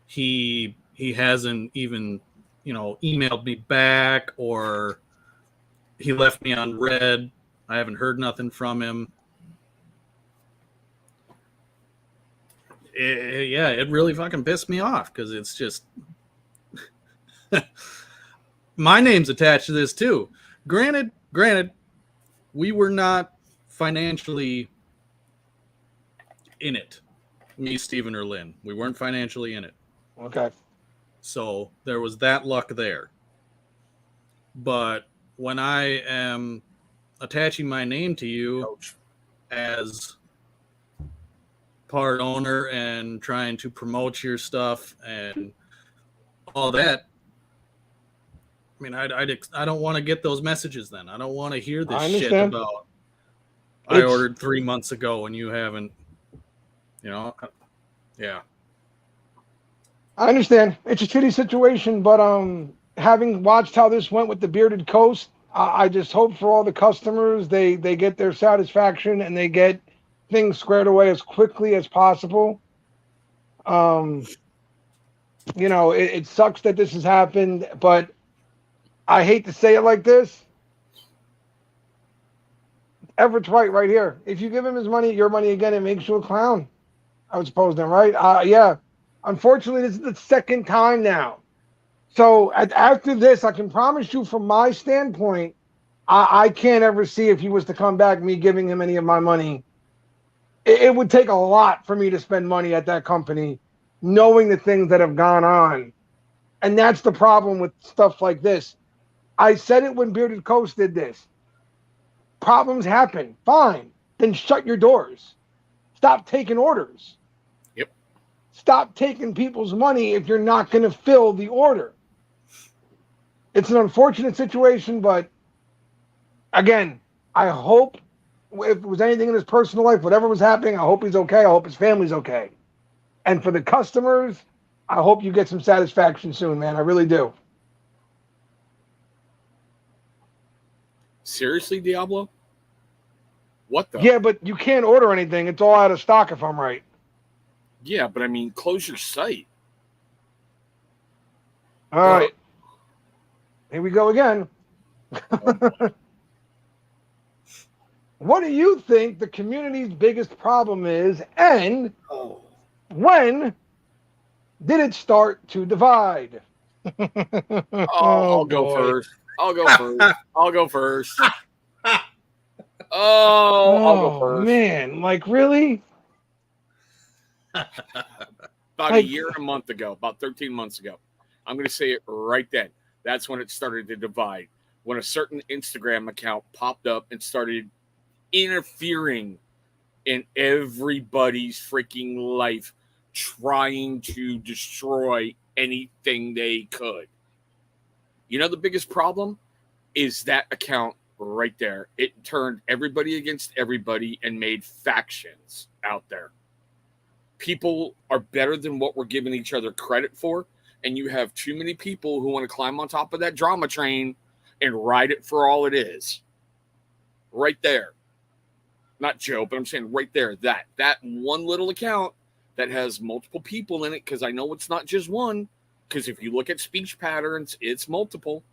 he hasn't even, emailed me back, or he left me on red. I haven't heard nothing from him. It really fucking pissed me off because it's just my name's attached to this too. Granted, we were not financially in it. Me, Steven, or Lynn. We weren't financially in it. Okay. So there was that luck there. But when I am attaching my name to you as part owner and trying to promote your stuff and all that, I mean, I don't want to get those messages then. I don't want to hear this shit about I ordered 3 months ago and you haven't, yeah. I understand. It's a shitty situation, but having watched how this went with the Bearded Coast, I just hope for all the customers they get their satisfaction and they get things squared away as quickly as possible. It sucks that this has happened, but I hate to say it like this. Everett's right here. If you give him his money, your money again, it makes you a clown. I would suppose then, right? Yeah. Unfortunately, this is the second time now. So after this, I can promise you from my standpoint, I can't ever see if he was to come back, me giving him any of my money. It would take a lot for me to spend money at that company, knowing the things that have gone on. And that's the problem with stuff like this. I said it when Bearded Coast did this. Problems happen. Fine. Then shut your doors. Stop taking orders. Yep. Stop taking people's money if you're not going to fill the order. It's an unfortunate situation, but again, I hope if it was anything in his personal life, whatever was happening, I hope he's okay. I hope his family's okay. And for the customers, I hope you get some satisfaction soon, man. I really do. Seriously, Diablo? What the? Yeah, but you can't order anything. It's all out of stock, if I'm right. Yeah, but I mean, close your site. All right. Here we go again. What do you think the community's biggest problem is, and when did it start to divide? I'll go first. I'll go first. I'll go first. I'll go first. Man, like really? About a year and a month ago, about 13 months ago. I'm going to say it right then. That's when it started to divide. When a certain Instagram account popped up and started interfering in everybody's freaking life, trying to destroy anything they could. You know, the biggest problem is that account right there. It turned everybody against everybody and made factions out there. People are better than what we're giving each other credit for, and you have too many people who want to climb on top of that drama train and ride it for all it is. Right there. Not Joe, but I'm saying right there. That one little account that has multiple people in it, because I know it's not just one, because if you look at speech patterns, it's multiple.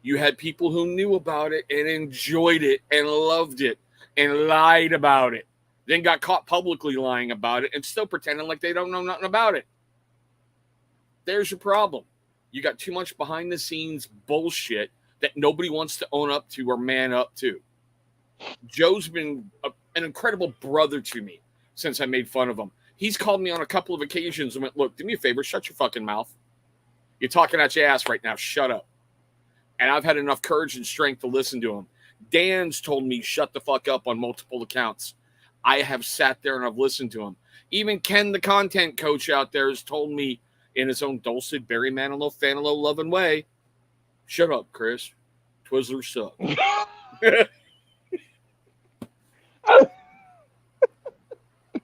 You had people who knew about it and enjoyed it and loved it and lied about it, then got caught publicly lying about it and still pretending like they don't know nothing about it. There's your problem. You got too much behind the scenes bullshit that nobody wants to own up to or man up to. Joe's been an incredible brother to me since I made fun of him. He's called me on a couple of occasions and went, look, do me a favor, shut your fucking mouth. You're talking out your ass right now. Shut up. And I've had enough courage and strength to listen to him. Dan's told me shut the fuck up on multiple accounts. I have sat there and I've listened to him. Even Ken, the content coach out there, has told me in his own dulcet, Barry Manilow, Fanilow loving way, shut up, Chris. Twizzlers suck.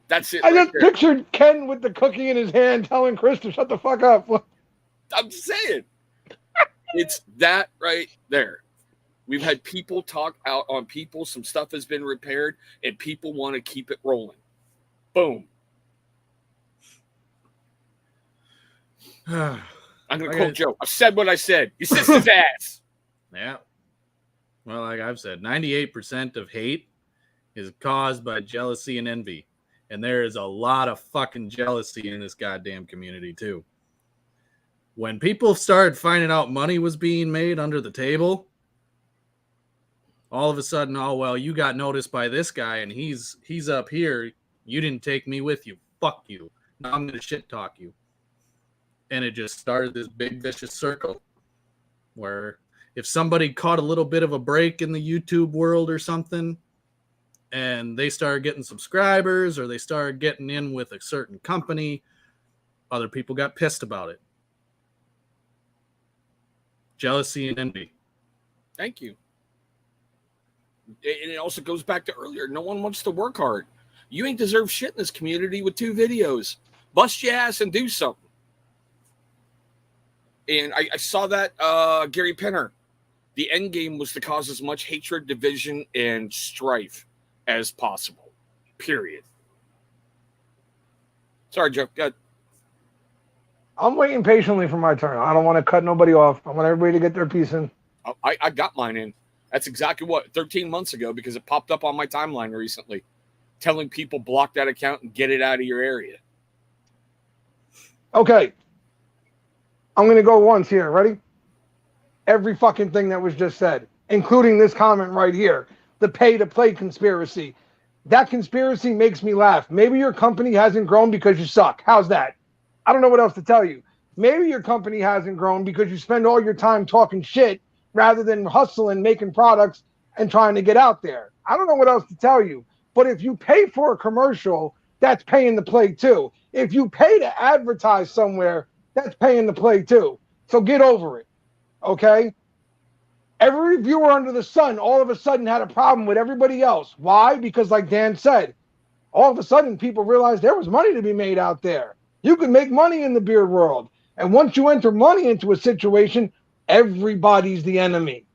That's it. I just pictured Ken with the cookie in his hand telling Chris to shut the fuck up. I'm just saying. It's that right there. We've had people talk out on people. Some stuff has been repaired, and people want to keep it rolling. Boom. I'm going to quote Joe. I've said what I said. He sits his ass. Yeah. Well, like I've said, 98% of hate is caused by jealousy and envy. And there is a lot of fucking jealousy in this goddamn community, too. When people started finding out money was being made under the table, all of a sudden, oh, well, you got noticed by this guy and he's up here. You didn't take me with you. Fuck you. Now I'm going to shit talk you. And it just started this big vicious circle where if somebody caught a little bit of a break in the YouTube world or something and they started getting subscribers or they started getting in with a certain company, other people got pissed about it. Jealousy and envy. Thank you. And it also goes back to earlier. No one wants to work hard. You ain't deserve shit in this community with 2 videos. Bust your ass and do something. And I saw that Gary Penner. The end game was to cause as much hatred, division, and strife as possible. Period. Sorry, Joe. Go ahead. I'm waiting patiently for my turn. I don't want to cut nobody off. I want everybody to get their piece in. I got mine in. That's exactly what, 13 months ago, because it popped up on my timeline recently, telling people block that account and get it out of your area. Okay. I'm going to go once here. Ready? Every fucking thing that was just said, including this comment right here, the pay-to-play conspiracy. That conspiracy makes me laugh. Maybe your company hasn't grown because you suck. How's that? I don't know what else to tell you. Maybe your company hasn't grown because you spend all your time talking shit rather than hustling, making products, and trying to get out there. I don't know what else to tell you. But if you pay for a commercial, that's paying to play too. If you pay to advertise somewhere, that's paying to play too. So get over it. Okay? Every reviewer under the sun all of a sudden had a problem with everybody else. Why? Because like Dan said, all of a sudden people realized there was money to be made out there. You can make money in the beard world. And once you enter money into a situation, everybody's the enemy.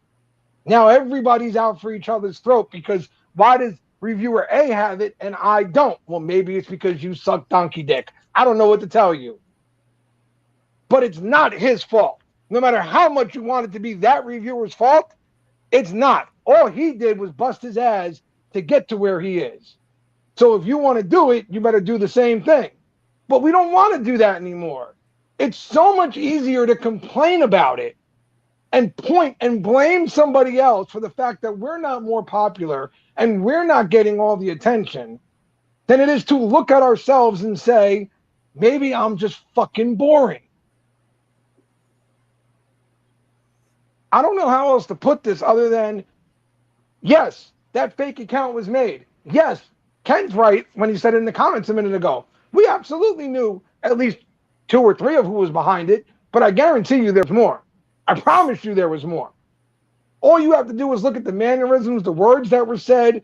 Now everybody's out for each other's throat because why does reviewer A have it and I don't? Well, maybe it's because you suck donkey dick. I don't know what to tell you. But it's not his fault. No matter how much you want it to be that reviewer's fault, it's not. All he did was bust his ass to get to where he is. So if you want to do it, you better do the same thing. But we don't want to do that anymore. It's so much easier to complain about it and point and blame somebody else for the fact that we're not more popular and we're not getting all the attention than it is to look at ourselves and say, maybe I'm just fucking boring. I don't know how else to put this other than, yes, that fake account was made. Yes, Ken's right when he said in the comments a minute ago. We absolutely knew at least 2 or 3 of who was behind it, but I guarantee you there's more. I promise you there was more. All you have to do is look at the mannerisms, the words that were said,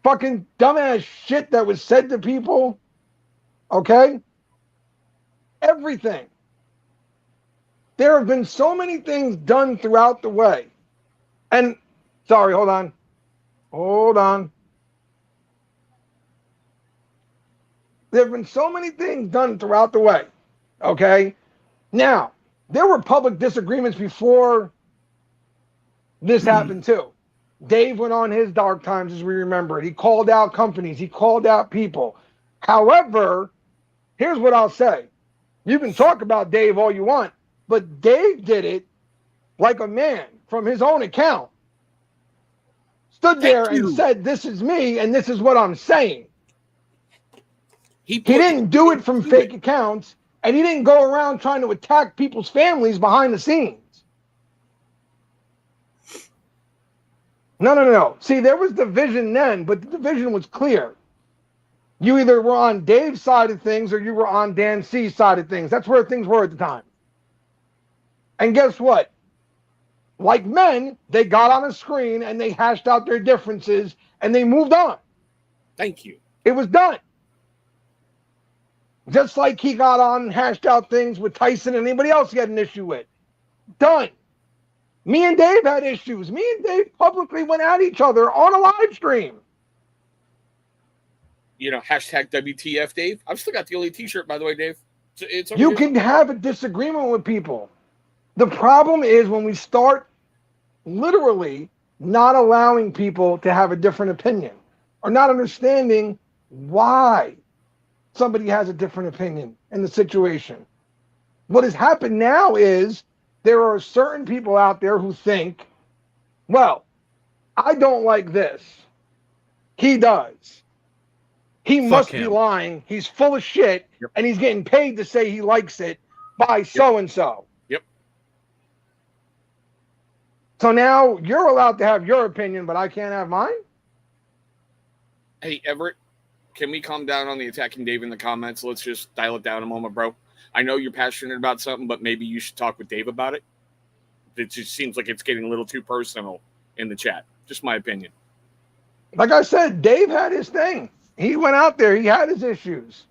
fucking dumbass shit that was said to people, okay? Everything. There have been so many things done throughout the way. And, sorry, hold on. There have been so many things done throughout the way, okay? Now, there were public disagreements before this happened too. Dave went on his dark times as we remember it. He called out companies. He called out people. However, here's what I'll say. You can talk about Dave all you want, but Dave did it like a man from his own account. Stood there and said, this is me and this is what I'm saying. He didn't do it from fake accounts, and he didn't go around trying to attack people's families behind the scenes. No. See, there was division then, but the division was clear. You either were on Dave's side of things or you were on Dan C's side of things. That's where things were at the time. And guess what? Like men, they got on a screen and they hashed out their differences and they moved on. Thank you. It was done. Just like he got on and hashed out things with Tyson and anybody else he had an issue with. Done. Me and Dave had issues. Me and Dave publicly went at each other on a live stream. You know, hashtag WTF Dave. I've still got the only t-shirt, by the way, Dave. It's you can have a disagreement with people. The problem is when we start literally not allowing people to have a different opinion or not understanding why somebody has a different opinion in the situation. What has happened now is there are certain people out there who think, well, I don't like this. He does. He must be lying. He's full of shit, and he's getting paid to say he likes it by so-and-so. Yep. So now you're allowed to have your opinion, but I can't have mine? Hey, Everett, can we calm down on the attacking Dave in the comments? Let's just dial it down a moment, bro. I know you're passionate about something, but maybe you should talk with Dave about it. It just seems like it's getting a little too personal in the chat. Just my opinion. Like I said, Dave had his thing. He went out there. He had his issues.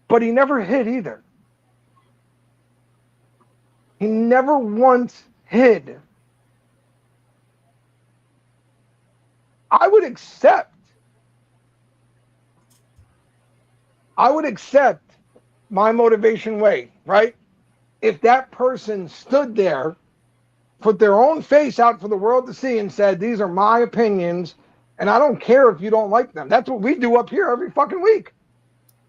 But he never hid either. He never once hid. I would accept my motivation way, right? If that person stood there, put their own face out for the world to see and said, these are my opinions, and I don't care if you don't like them. That's what we do up here every fucking week.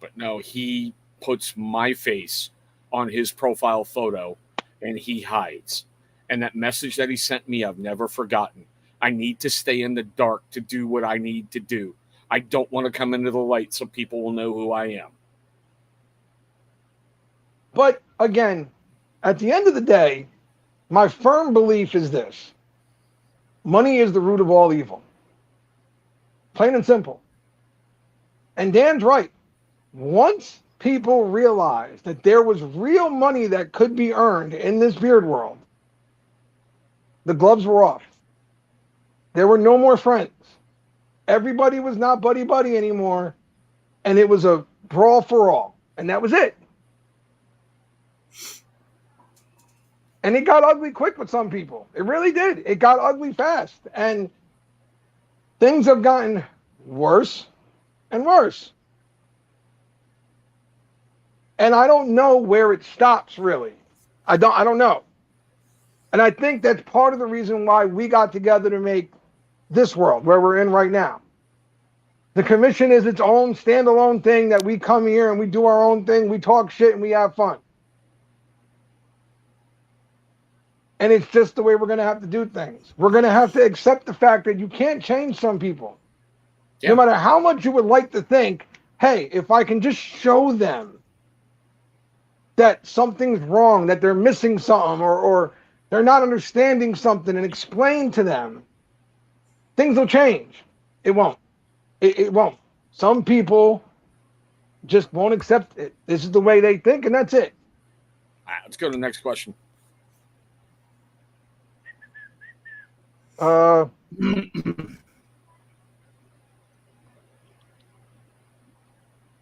But no, he puts my face on his profile photo, and he hides. And that message that he sent me, I've never forgotten. I need to stay in the dark to do what I need to do. I don't want to come into the light so people will know who I am. But again, at the end of the day, my firm belief is this. Money is the root of all evil. Plain and simple. And Dan's right. Once people realized that there was real money that could be earned in this beard world, The gloves were off. There were no more friends. Everybody was not buddy-buddy anymore, and it was a brawl for all, and that was it. And it got ugly quick with some people. It really did. It got ugly fast, and things have gotten worse and worse. And I don't know where it stops, really. I don't know. And I think that's part of the reason why we got together to make this world where we're in right now. The commission is its own standalone thing that we come here and we do our own thing, we talk shit and we have fun. And it's just the way we're going to have to do things. We're going to have to accept the fact that you can't change some people. Yeah. No matter how much you would like to think, hey, if I can just show them that something's wrong, that they're missing something, or they're not understanding something, and explain to them, things will change. It won't. It won't. Some people just won't accept it. This is the way they think, and that's it. All right, let's go to the next question.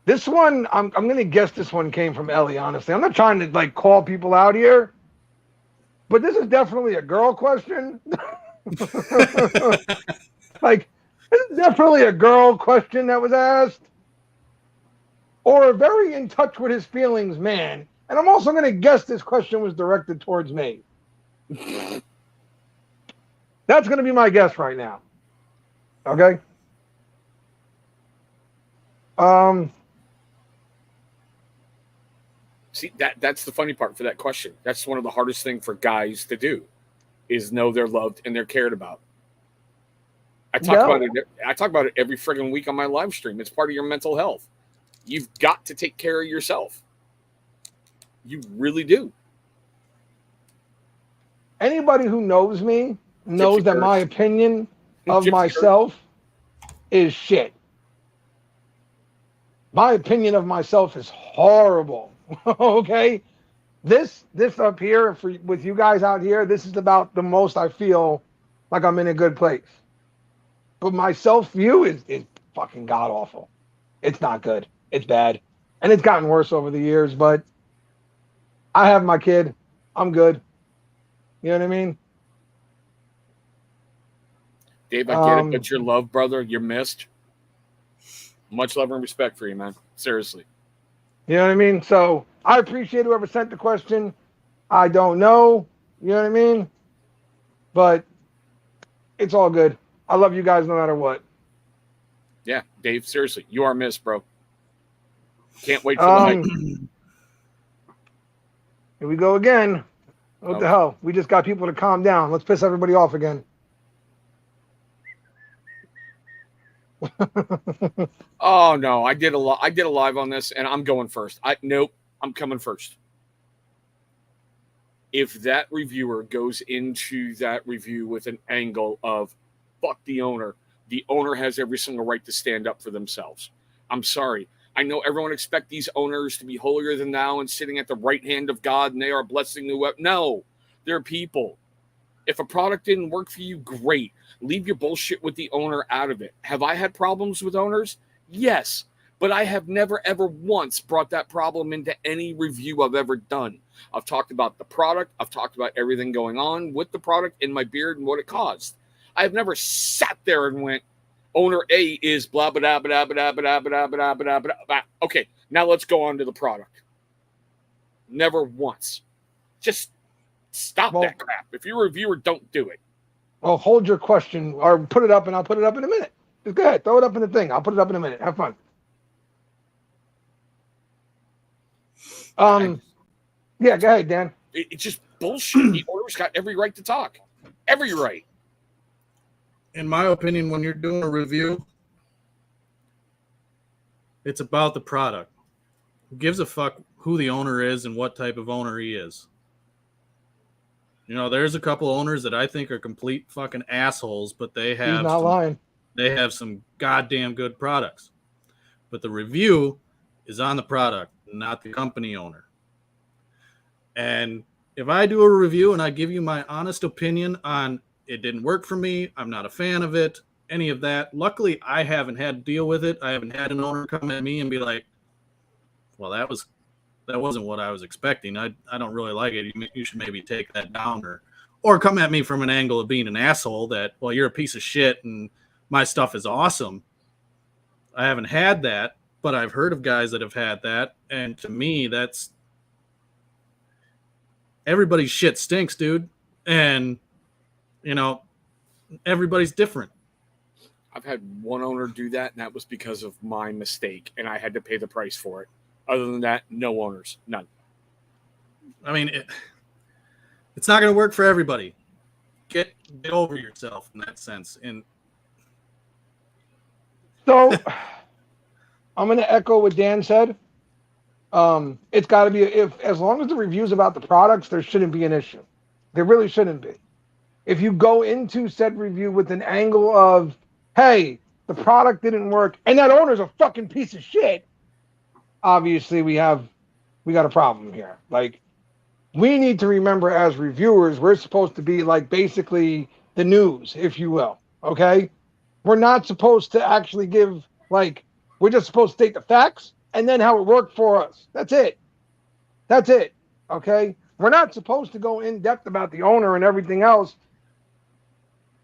This one, I'm going to guess this one came from Ellie, honestly. I'm not trying to, like, call people out here, but this is definitely a girl question. Like, this is definitely a girl question that was asked. Or a very in touch with his feelings man. And I'm also going to guess this question was directed towards me. That's going to be my guess right now. Okay? See, that's the funny part for that question. That's one of the hardest things for guys to do, is know they're loved and they're cared about. I talk about it every friggin' week on my live stream. It's part of your mental health. You've got to take care of yourself. You really do. Anybody who knows me knows that my opinion of myself is shit. My opinion of myself is horrible. Okay? This up here, with you guys out here, this is about the most I feel like I'm in a good place. But my self-view is fucking god-awful. It's not good. It's bad. And it's gotten worse over the years, but I have my kid. I'm good. You know what I mean? Dave, I get it, but you're loved, brother. You're missed. Much love and respect for you, man. Seriously. You know what I mean? So I appreciate whoever sent the question. I don't know. You know what I mean? But it's all good. I love you guys no matter what. Yeah, Dave, seriously. You are missed, bro. Can't wait for the night. Here we go again. What the hell? We just got people to calm down. Let's piss everybody off again. Oh no, I did a live on this, and I'm going first. Nope, I'm coming first. If that reviewer goes into that review with an angle of fuck the owner has every single right to stand up for themselves. I'm sorry. I know everyone expects these owners to be holier than thou and sitting at the right hand of God, and they are blessing the web. No, they're people. If a product didn't work for you, great. Leave your bullshit with the owner out of it. Have I had problems with owners? Yes, but I have never, ever once brought that problem into any review I've ever done. I've talked about the product. I've talked about everything going on with the product in my beard and what it caused. I've never sat there and went, owner A is blah, blah, blah, blah, blah, blah, blah, blah, blah, blah. Okay, now let's go on to the product. Never once. Just stop that crap. If you're a reviewer, don't do it. Well, hold your question or put it up, and I'll put it up in a minute. Just go ahead. Throw it up in the thing. I'll put it up in a minute. Have fun. Yeah, go ahead, Dan. It's just bullshit. The owner's got every right to talk. Every right. In my opinion, when you're doing a review, it's about the product. Who gives a fuck who the owner is and what type of owner he is? You know, there's a couple owners that I think are complete fucking assholes, but they have He's not lying. They have some goddamn good products. But the review is on the product, not the company owner. And if I do a review and I give you my honest opinion on it didn't work for me, I'm not a fan of it, any of that. Luckily, I haven't had to deal with it. I haven't had an owner come at me and be like, well, that wasn't what I was expecting. I don't really like it. You should maybe take that down, or come at me from an angle of being an asshole that, well, you're a piece of shit and my stuff is awesome. I haven't had that, but I've heard of guys that have had that. And to me, that's everybody's shit stinks, dude. And, everybody's different. I've had one owner do that, and that was because of my mistake, and I had to pay the price for it. Other than that, no owners, none. I mean, it's not going to work for everybody. Get over yourself in that sense. And so, I'm going to echo what Dan said. It's got to be as long as the reviews about the products, there shouldn't be an issue. There really shouldn't be. If you go into said review with an angle of, hey, the product didn't work, and that owner's a fucking piece of shit, obviously we got a problem here. Like, we need to remember as reviewers, we're supposed to be like basically the news, if you will. Okay? We're not supposed to actually give, like, we're just supposed to state the facts and then how it worked for us. That's it. Okay? We're not supposed to go in depth about the owner and everything else.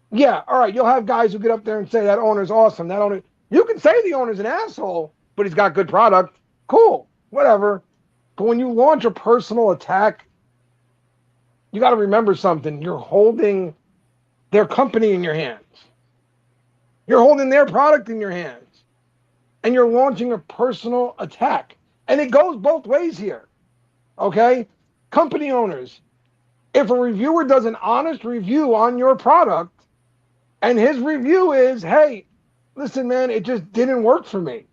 Yeah, all right, you'll have guys who get up there and say that owner's awesome. That owner, you can say the owner's an asshole, but he's got good product. Cool, whatever. But when you launch a personal attack, you got to remember something. You're holding their company in your hands. You're holding their product in your hands. And you're launching a personal attack. And it goes both ways here. Okay? Company owners, if a reviewer does an honest review on your product, and his review is, hey, listen, man, it just didn't work for me.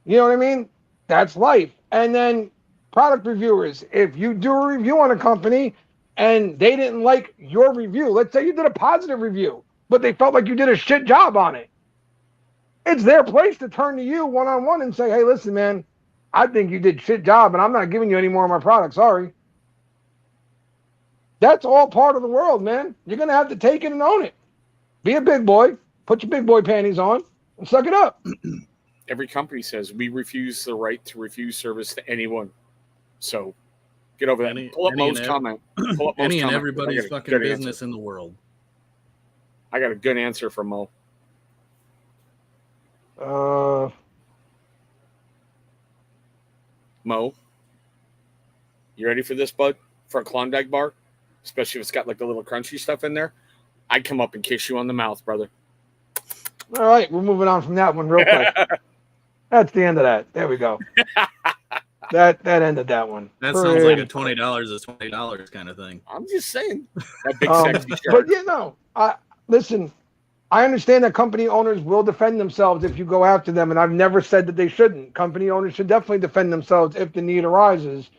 You know what I mean? That's life. And then product reviewers, if you do a review on a company and they didn't like your review, let's say you did a positive review, but they felt like you did a shit job on it. It's their place to turn to you one-on-one and say, hey, listen, man, I think you did shit job and I'm not giving you any more of my product. Sorry. That's all part of the world, man. You're going to have to take it and own it. Be a big boy, put your big boy panties on, and suck it up. Every company says we refuse the right to refuse service to anyone. So get over that. Pull up Mo's comment. Pull up Mo's any and comment. everybody's fucking business in the world. I got a good answer from Mo. Mo, you ready for this, bud? For a Klondike bar? Especially if it's got like the little crunchy stuff in there. I'd come up and kiss you on the mouth, brother. All right, we're moving on from that one real quick. That's the end of that. There we go. That ended that one. That sounds like a $20 is $20 kind of thing. I'm just saying. That big sexy shirt. But listen, I understand that company owners will defend themselves if you go after them, and I've never said that they shouldn't. Company owners should definitely defend themselves if the need arises.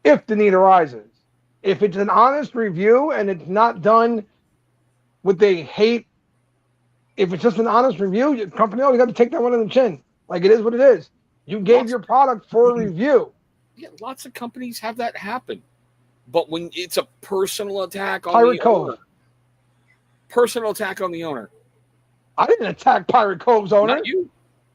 If it's an honest review and it's not done with they hate, if it's just an honest review, company, you got to take that one on the chin. Like, it is what it is. You gave your product for a review. Yeah, lots of companies have that happen. But when it's a personal attack on the owner. Personal attack on the owner. I didn't attack Pirate Cove's owner. Not you.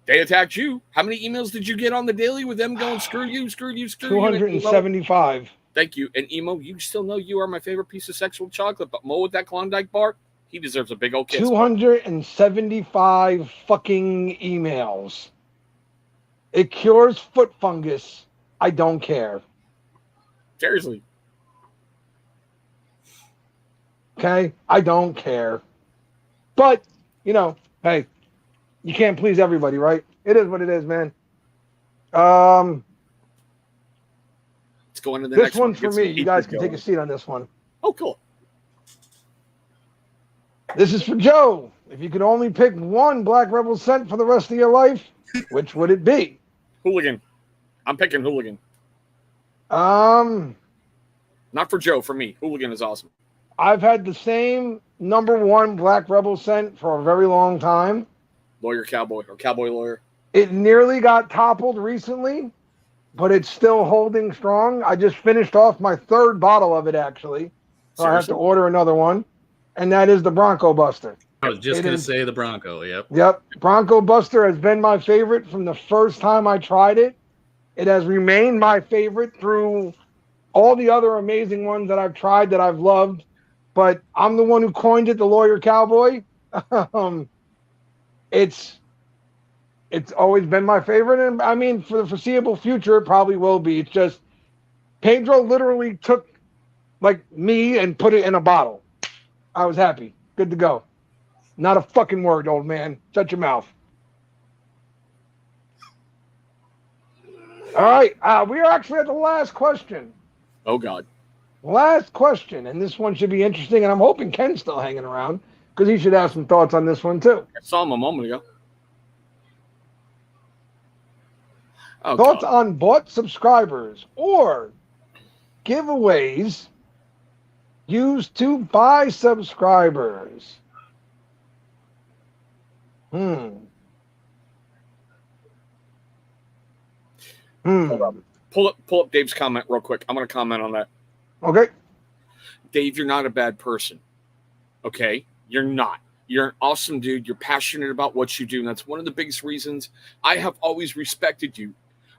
They attacked you. How many emails did you get on the daily with them going, screw you, screw you, screw 275. You? Thank you. And Emo, you still know you are my favorite piece of sexual chocolate, but Mo with that Klondike bar, he deserves a big old kiss. 275 fucking emails. It cures foot fungus. I don't care. Seriously. Okay? I don't care. But, hey, you can't please everybody, right? It is what it is, man. Let's go into the next one. This one's for me. You guys can take a seat on this one. Oh, cool. This is for Joe. If you could only pick one Black Rebel scent for the rest of your life, which would it be? Hooligan. I'm picking Hooligan. Not for Joe, for me. Hooligan is awesome. I've had the same number one Black Rebel scent for a very long time. Lawyer Cowboy or Cowboy Lawyer. It nearly got toppled recently but it's still holding strong. I just finished off my 3rd bottle of it, actually. So I have to order another one, and that is the Bronco Buster. I was just going to say the Bronco, yep. Yep. Bronco Buster has been my favorite from the first time I tried it. It has remained my favorite through all the other amazing ones that I've tried that I've loved. But I'm the one who coined it, the Lawyer Cowboy. It's always been my favorite. And I mean, for the foreseeable future, it probably will be. It's just Pedro literally took like me and put it in a bottle. I was happy. Good to go. Not a fucking word, old man. Shut your mouth. All right. We are actually at the last question. Oh, God. Last question. And this one should be interesting. And I'm hoping Ken's still hanging around because he should have some thoughts on this one, too. I saw him a moment ago. Oh, thoughts God. on bought subscribers or giveaways used to buy subscribers? Pull up Dave's comment real quick. I'm going to comment on that. Okay. Dave, you're not a bad person. Okay? You're not. You're an awesome dude. You're passionate about what you do. And that's one of the biggest reasons I have always respected you.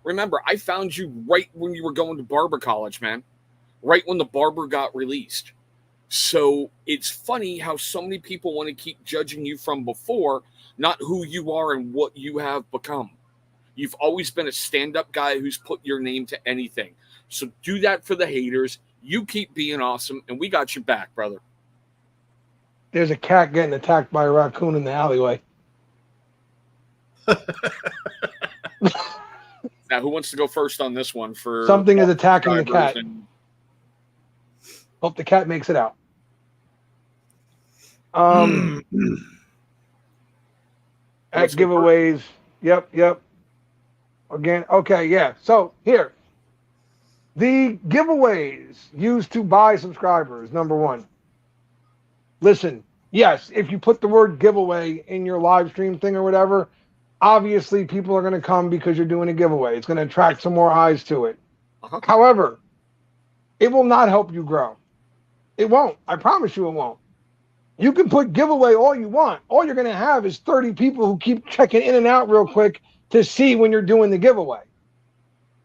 Remember, I found you right when you were going to barber college, man. Right when the barber got released. So it's funny how so many people want to keep judging you from before, not who you are and what you have become. You've always been a stand-up guy who's put your name to anything. So do that for the haters. You keep being awesome, and we got your back, brother. There's a cat getting attacked by a raccoon in the alleyway. Now, who wants to go first on this one? For something is attacking the cat. Hope the cat makes it out. At giveaways. Yep. Again, okay, yeah. So here, the giveaways used to buy subscribers. Number one. Listen, yes, if you put the word giveaway in your live stream thing or whatever, obviously people are going to come because you're doing a giveaway. It's going to attract some more eyes to it. Uh-huh. However, it will not help you grow. It won't. I promise you it won't. You can put giveaway all you want. All you're going to have is 30 people who keep checking in and out real quick to see when you're doing the giveaway.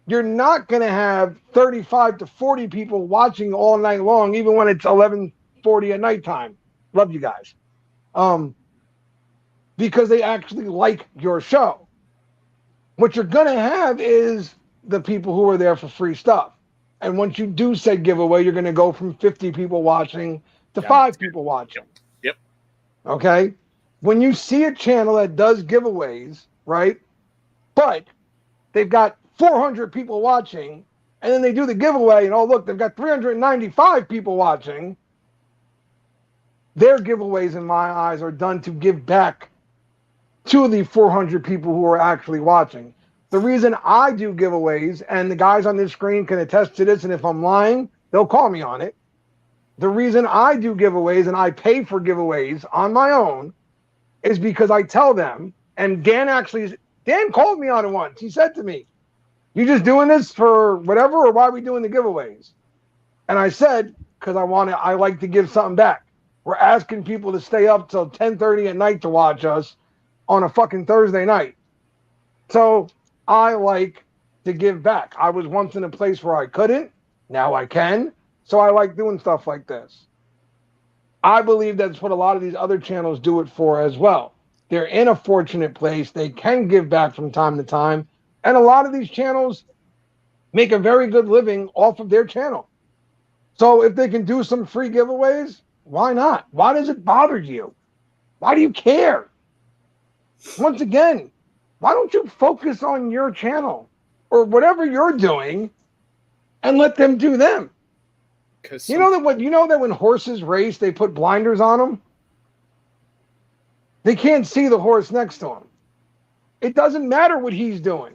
You're not going to have 35 to 40 people watching all night long, even when it's 11:40 at nighttime. Love you guys. Because they actually like your show. What you're going to have is the people who are there for free stuff. And once you do said giveaway, you're going to go from 50 people watching to 5 people watching. Yep. Okay? When you see a channel that does giveaways, right? But they've got 400 people watching, and then they do the giveaway, and oh, look, they've got 395 people watching. Their giveaways, in my eyes, are done to give back to the 400 people who are actually watching. The reason I do giveaways, and the guys on this screen can attest to this, and if I'm lying, they'll call me on it. The reason I do giveaways and I pay for giveaways on my own is because I tell them, and Dan called me on it once. He said to me, "You just doing this for whatever, or why are we doing the giveaways?" And I said, because I like to give something back. We're asking people to stay up till 10:30 at night to watch us on a fucking Thursday night. So I like to give back. I was once in a place where I couldn't. Now I can. So I like doing stuff like this. I believe that's what a lot of these other channels do it for as well. They're in a fortunate place. They can give back from time to time. And a lot of these channels make a very good living off of their channel. So if they can do some free giveaways, why not? Why does it bother you? Why do you care? Once again, why don't you focus on your channel or whatever you're doing and let them do them? You know that when horses race, they put blinders on them? They can't see the horse next to them. It doesn't matter what he's doing.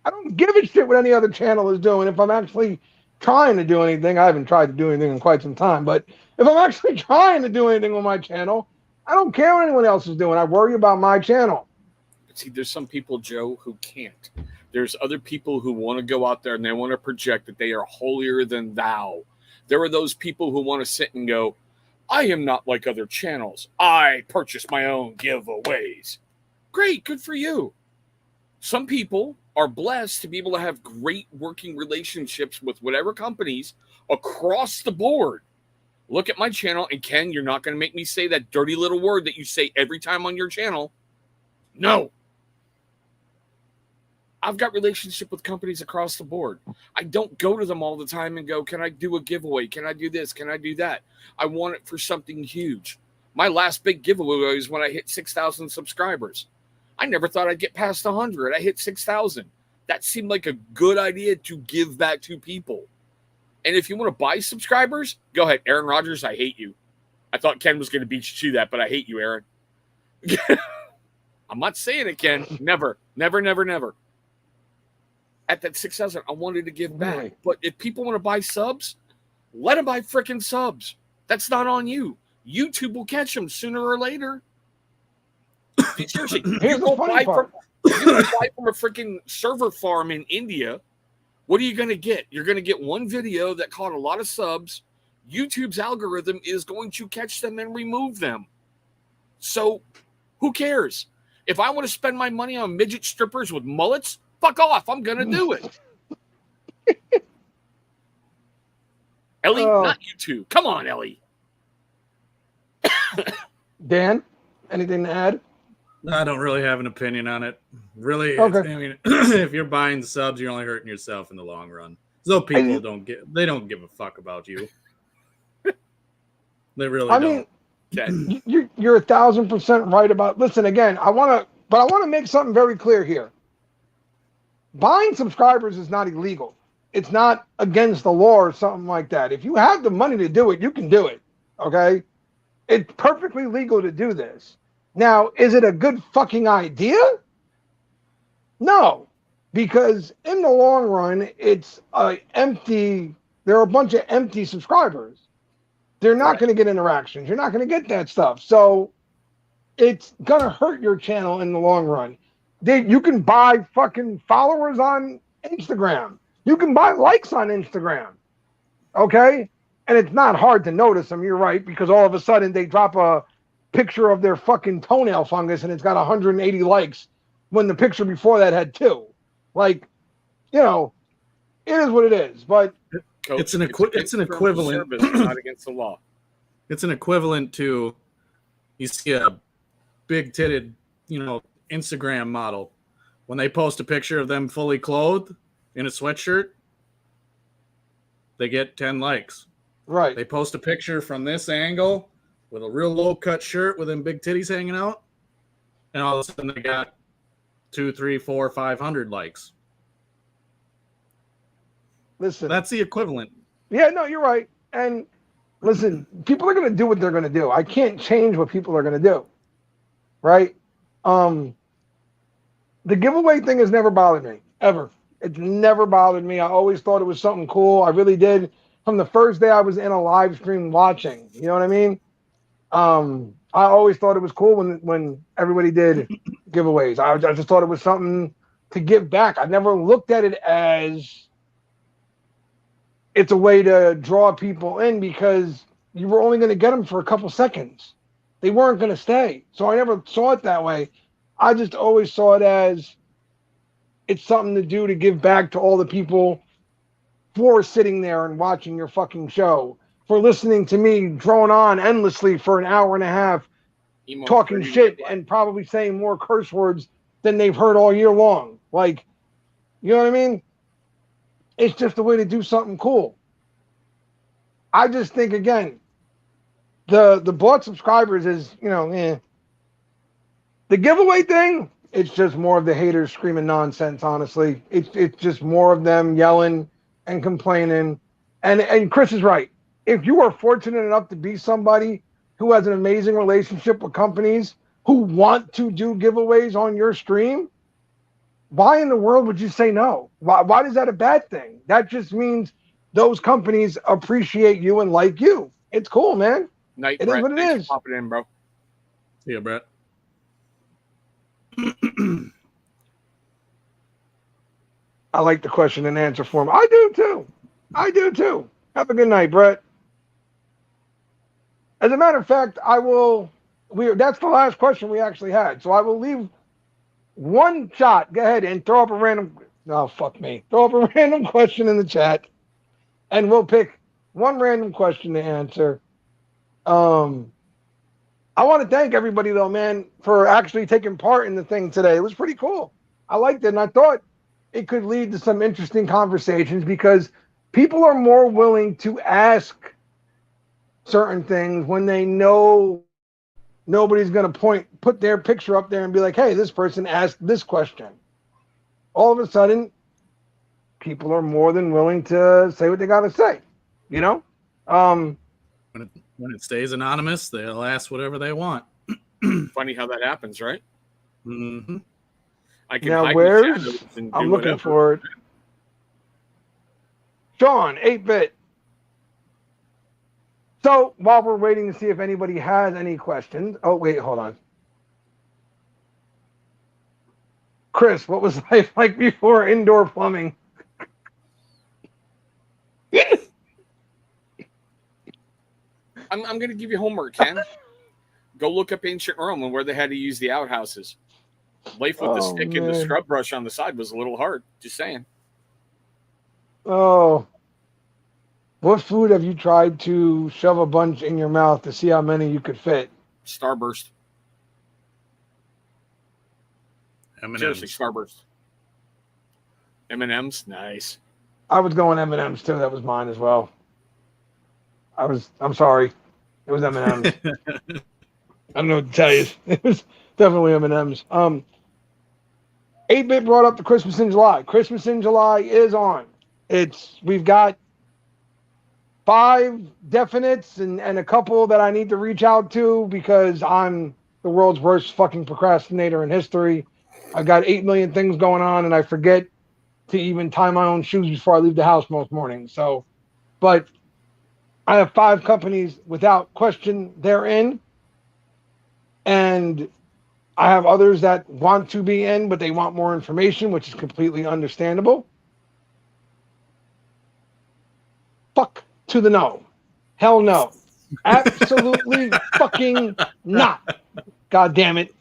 I don't give a shit what any other channel is doing. If I'm actually trying to do anything, I haven't tried to do anything in quite some time, but if I'm actually trying to do anything with my channel, I don't care what anyone else is doing. I worry about my channel. See, there's some people, Joe, who can't. There's other people who want to go out there and they want to project that they are holier than thou. There are those people who want to sit and go, I am not like other channels. I purchase my own giveaways. Great, good for you. Some people are blessed to be able to have great working relationships with whatever companies across the board. Look at my channel, and Ken, you're not going to make me say that dirty little word that you say every time on your channel. No. I've got relationship with companies across the board. I don't go to them all the time and go, can I do a giveaway? Can I do this? Can I do that? I want it for something huge. My last big giveaway was when I hit 6,000 subscribers. I never thought I'd get past 100. I hit 6,000. That seemed like a good idea to give back to people. And if you want to buy subscribers, go ahead. Aaron Rodgers, I hate you. I thought Ken was going to beat you to that, but I hate you, Aaron. I'm not saying it, Ken. Never, never, never, never. At that 6,000, I wanted to give back. Right. But if people want to buy subs, let them buy freaking subs. That's not on you. YouTube will catch them sooner or later. Seriously, Here's the funny part. You go buy from a freaking server farm in India. What are you going to get? You're going to get one video that caught a lot of subs. YouTube's algorithm is going to catch them and remove them. So who cares? If I want to spend my money on midget strippers with mullets, fuck off. I'm going to do it. Ellie, not you two. Come on, Ellie. Dan, anything to add? I don't really have an opinion on it. Really, Okay. I mean, if you're buying subs, you're only hurting yourself in the long run. So people don't give a fuck about you. They really don't. I mean, you're 1,000% right about. Listen, again, I want to make something very clear here. Buying subscribers is not illegal. It's not against the law or something like that. If you have the money to do it, you can do it. Okay, it's perfectly legal to do this. Now, is it a good fucking idea? No, because in the long run, it's empty. There are a bunch of empty subscribers. They're not going to get interactions. You're not going to get that stuff. So it's going to hurt your channel in the long run. You can buy fucking followers on Instagram. You can buy likes on Instagram. Okay? And it's not hard to notice them. You're right, because all of a sudden they drop a picture of their fucking toenail fungus and it's got 180 likes when the picture before that had 2. Like, you know, it is what it is. But Coach, it's an equivalent. Service, not against the law. It's an equivalent to you see a big-titted, Instagram model when they post a picture of them fully clothed in a sweatshirt, they get 10 likes. right. They post a picture from this angle with a real low-cut shirt with them big titties hanging out, and all of a sudden they got 2, 3, 4, 500 likes. Listen, That's the equivalent. yeah, no, you're right. And listen, people are going to do what they're going to do. I can't change what people are going to do. Right? The giveaway thing has never bothered me, ever. It's never bothered me. I always thought it was something cool. I really did. From the first day I was in a live stream watching. You know what I mean? I always thought it was cool when everybody did giveaways. I just thought it was something to give back. I never looked at it as it's a way to draw people in because you were only going to get them for a couple seconds. They weren't going to stay. So I never saw it that way. I just always saw it as it's something to do to give back to all the people for sitting there and watching your fucking show, for listening to me drone on endlessly for an hour and a half, talking shit and probably saying more curse words than they've heard all year long. Like, you know what I mean? It's just a way to do something cool. I just think, again, the bought subscribers is, The giveaway thing, it's just more of the haters screaming nonsense, honestly. It's just more of them yelling and complaining. And Chris is right. If you are fortunate enough to be somebody who has an amazing relationship with companies who want to do giveaways on your stream, why in the world would you say no? Why is that a bad thing? That just means those companies appreciate you and like you. It's cool, man. Night, it Brett. is what it Thanks is. for popping in, bro. Yeah, Brett. I like the question and answer form. I do too. I do too. Have a good night, Brett. As a matter of fact, I will. That's the last question we actually had. So I will leave one shot. Go ahead and throw up a random. No, fuck me. Throw up a random question in the chat, and we'll pick one random question to answer. I want to thank everybody though, man, for actually taking part in the thing today. It was pretty cool. I liked it, and I thought it could lead to some interesting conversations because people are more willing to ask certain things when they know nobody's going to put their picture up there and be like, hey, this person asked this question. All of a sudden, people are more than willing to say what they got to say, you know? When it stays anonymous, they'll ask whatever they want. Funny how that happens, right? Mm-hmm. I can Now, hide where's... the shadows and I'm do looking whatever. for it. Sean, 8-bit. So, while we're waiting to see if anybody has any questions... Oh, wait, hold on. Chris, what was life like before indoor plumbing? I'm going to give you homework, Ken. Go look up ancient Rome and where they had to use the outhouses. Life with the stick and the scrub brush on the side was a little hard. Just saying. Oh. What food have you tried to shove a bunch in your mouth to see how many you could fit? Starburst. M&Ms. Seriously, Starburst. M&Ms, nice. I was going M&Ms too. That was mine as well. I'm sorry. It was M&Ms. I don't know what to tell you. It was definitely M&Ms. 8-bit brought up the Christmas in July. Christmas in July is on. We've got 5 definites and a couple that I need to reach out to because I'm the world's worst fucking procrastinator in history. I've got 8 million things going on and I forget to even tie my own shoes before I leave the house most mornings. So, but I have 5 companies without question they're in. And I have others that want to be in, but they want more information, which is completely understandable. Fuck to the no. Hell no. Absolutely fucking not. God damn it.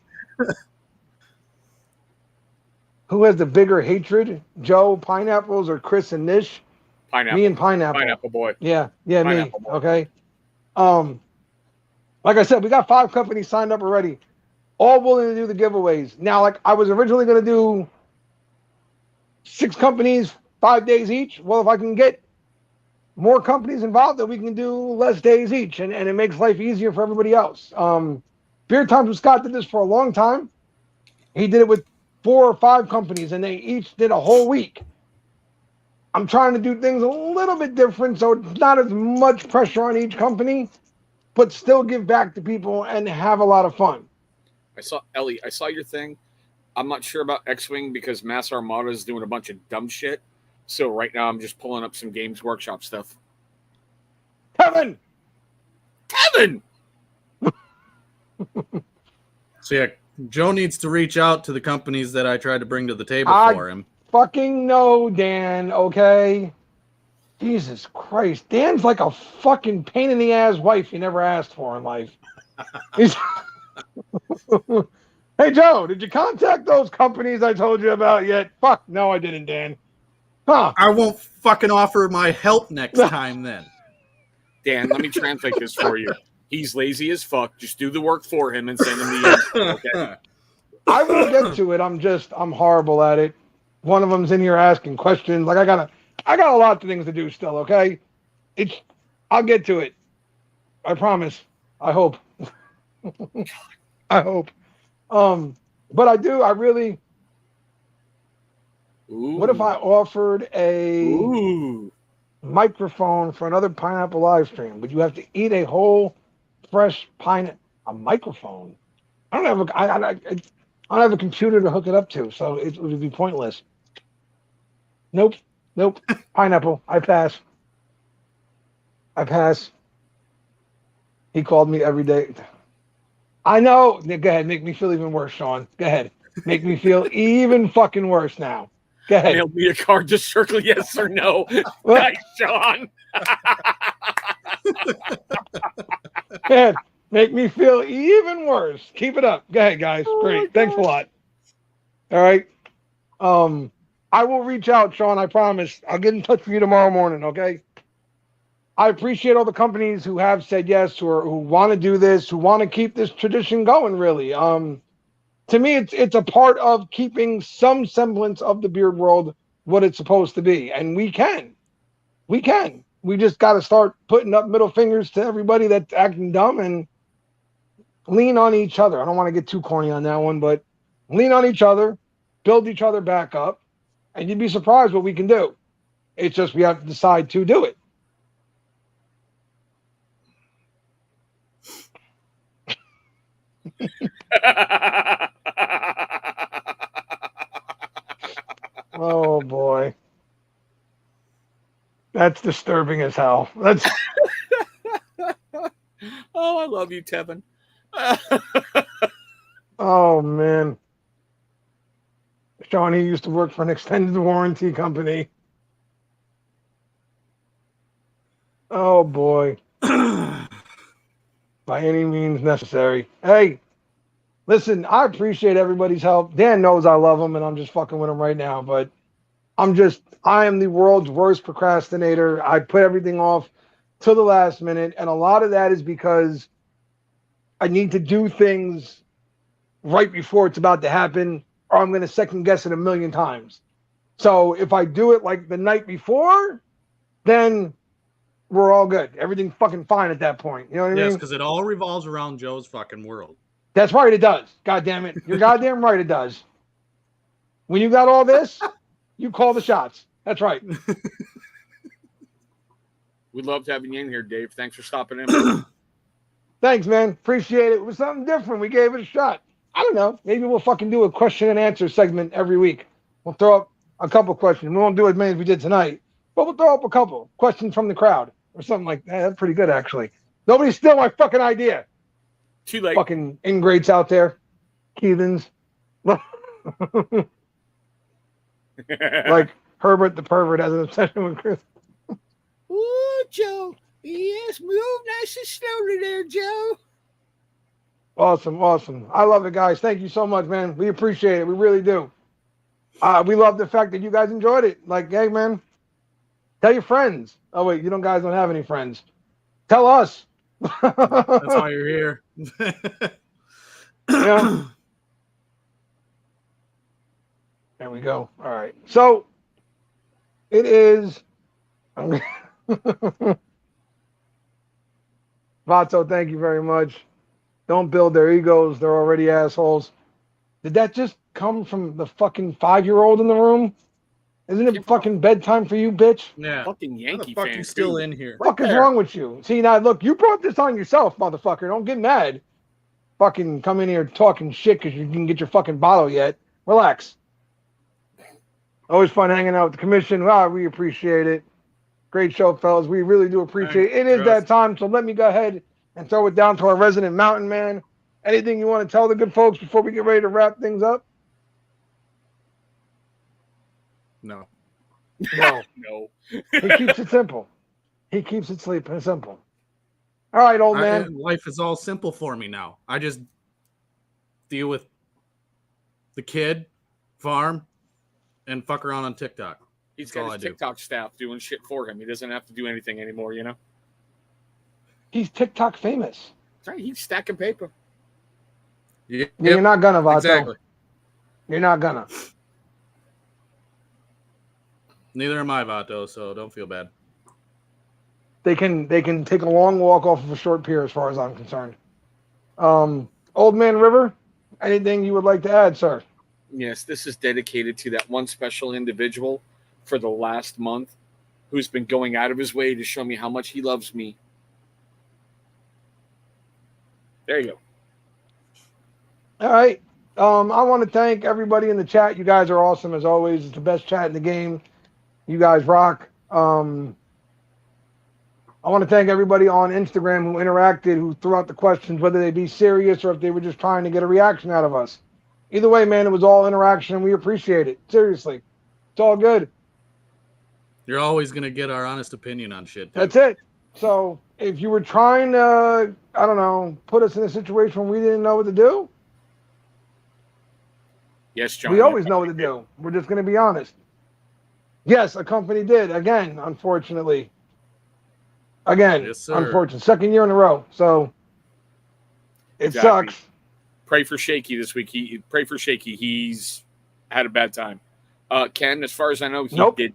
Who has the bigger hatred? Joe, Pineapples, or Chris and Nish? Pineapple. Me and Pineapple. Pineapple boy. Yeah, Pineapple me. boy. Okay. Like I said, we got 5 companies signed up already, all willing to do the giveaways. Now, like I was originally going to do 6 companies, 5 days each. Well, if I can get more companies involved, then we can do less days each, and it makes life easier for everybody else. Beer Times with Scott did this for a long time. He did it with 4 or 5 companies, and they each did a whole week. I'm trying to do things a little bit different, so it's not as much pressure on each company, but still give back to people and have a lot of fun. I saw your thing. I'm not sure about X-Wing because Mass Armada is doing a bunch of dumb shit. So right now I'm just pulling up some Games Workshop stuff. Kevin! So yeah, Joe needs to reach out to the companies that I tried to bring to the table for him. Fucking no, Dan, okay? Jesus Christ. Dan's like a fucking pain in the ass wife you never asked for in life. Hey, Joe, did you contact those companies I told you about yet? Fuck, no, I didn't, Dan. Huh. I won't fucking offer my help next time then. Dan, let me translate this for you. He's lazy as fuck. Just do the work for him and send him the info, okay? I will get to it. I'm horrible at it. One of them's in here asking questions. Like I got a lot of things to do still, okay? I'll get to it. I promise. I hope. I hope. But I really Ooh. What if I offered a microphone for another Pineapple live stream? Would you have to eat a whole fresh a microphone? I don't have a computer to hook it up to, so it would be pointless. Nope. Pineapple. I pass. He called me every day. I know. Go ahead. Make me feel even worse, Sean. Go ahead. Make me feel even fucking worse now. Go ahead. Mailed me a card. Just circle yes or no. What? Nice, Sean. Go ahead. Make me feel even worse. Keep it up. Go ahead, guys. Great. Thanks a lot. All right. I will reach out, Sean. I promise. I'll get in touch with you tomorrow morning. Okay. I appreciate all the companies who have said yes, who want to do this, who want to keep this tradition going. Really. To me, it's a part of keeping some semblance of the beard world what it's supposed to be, and we can. We just got to start putting up middle fingers to everybody that's acting dumb and lean on each other. I don't want to get too corny on that one, but lean on each other, build each other back up, and you'd be surprised what we can do. It's just we have to decide to do it. Oh boy. That's disturbing as hell. That's Oh, I love you, Tevin. oh man. Sean, he used to work for an extended warranty company. Oh boy. By any means necessary. Hey, listen, I appreciate everybody's help. Dan knows I love him and I'm just fucking with him right now, but I am the world's worst procrastinator. I put everything off to the last minute, and a lot of that is because I need to do things right before it's about to happen, or I'm going to second guess it a million times. So if I do it like the night before, then we're all good. Everything's fucking fine at that point. You know what I mean? Yes, because it all revolves around Joe's fucking world. That's right, it does. God damn it. You're goddamn right, it does. When you got all this, you call the shots. That's right. We loved having you in here, Dave. Thanks for stopping in. Thanks, man. Appreciate it. It was something different. We gave it a shot. I don't know. Maybe we'll fucking do a question and answer segment every week. We'll throw up a couple questions. We won't do as many as we did tonight, but we'll throw up a couple questions from the crowd or something like that. That's pretty good, actually. Nobody steal my fucking idea. Too late. Fucking ingrates out there. Heathens. Like Herbert the pervert has an obsession with Chris. Ooh, Joe. Yes, move nice and slowly there, Joe. Awesome. I love it, guys. Thank you so much, man. We appreciate it. We really do. We love the fact that you guys enjoyed it. Like, hey, man, tell your friends. Oh, wait, guys don't have any friends. Tell us. That's why you're here. Yeah. There we go. All right. So it is. Vato, thank you very much. Don't build their egos. They're already assholes. Did that just come from the fucking 5-year-old in the room? Isn't it fucking bedtime for you, bitch? Yeah. Fucking Yankee Fuck fan. you still too. in here. What the fuck is wrong with you? See, now, look, you brought this on yourself, motherfucker. Don't get mad. Fucking come in here talking shit because you didn't get your fucking bottle yet. Relax. Always fun hanging out with the commission. Wow, we appreciate it. Great show, fellas. We really do appreciate it. It is that time, so let me go ahead and throw it down to our resident mountain man. Anything you want to tell the good folks before we get ready to wrap things up? No. No. No. He keeps it simple. He keeps it sleeping simple. All right, old man. Life is all simple for me now. I just deal with the kid, farm, and fuck around on TikTok. He's That's all got I his do. TikTok staff doing shit for him. He doesn't have to do anything anymore, you know? He's TikTok famous. That's right. He's stacking paper. Yep. You're not gonna, Vato. Exactly. You're not gonna. Neither am I, Vato, so don't feel bad. They can take a long walk off of a short pier as far as I'm concerned. Old Man River, anything you would like to add, sir? Yes, this is dedicated to that one special individual for the last month who's been going out of his way to show me how much he loves me. There you go. All right. I want to thank everybody in the chat. You guys are awesome as always. It's the best chat in the game. You guys rock. I want to thank everybody on Instagram who interacted, who threw out the questions, whether they be serious or if they were just trying to get a reaction out of us. Either way, man, it was all interaction, and we appreciate it. Seriously. It's all good. You're always gonna get our honest opinion on shit. Too. That's it. So if you were trying to, I don't know, put us in a situation where we didn't know what to do, Yes, John. we always know what to do. We're just going to be honest. Yes, a company did. Again, unfortunately. Again, Yes, sir. unfortunate. Second year in a row. So it Exactly. sucks. Pray for Shaky this week. Pray for Shaky. He's had a bad time. Ken, as far as I know, he Nope. did.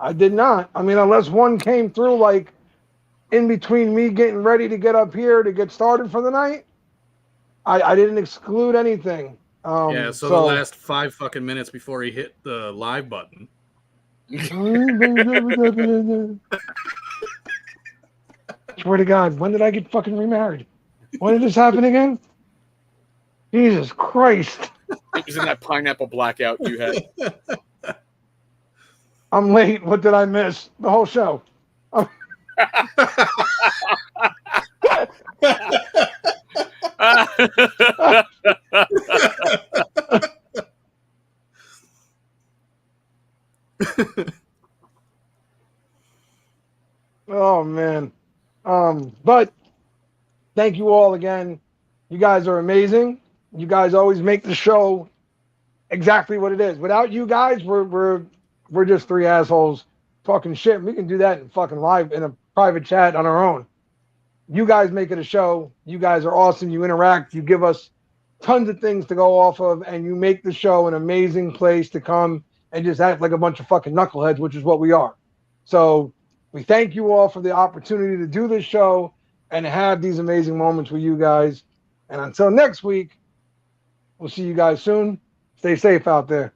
I did not. I mean, unless one came through like in between me getting ready to get up here to get started for the night, I didn't exclude anything. Yeah, so the last 5 fucking minutes before he hit the live button. Swear to God, when did I get fucking remarried? When did this happen again? Jesus Christ. It was in that pineapple blackout you had. I'm late. What did I miss? The whole show. Oh man. But thank you all again. You guys are amazing. You guys always make the show exactly what it is. Without you guys, we're just three assholes talking shit. We can do that in fucking live in a private chat on our own. You guys make it a show. You guys are awesome. You interact. You give us tons of things to go off of, and you make the show an amazing place to come and just act like a bunch of fucking knuckleheads, which is what we are. So we thank you all for the opportunity to do this show and have these amazing moments with you guys. And until next week, we'll see you guys soon. Stay safe out there.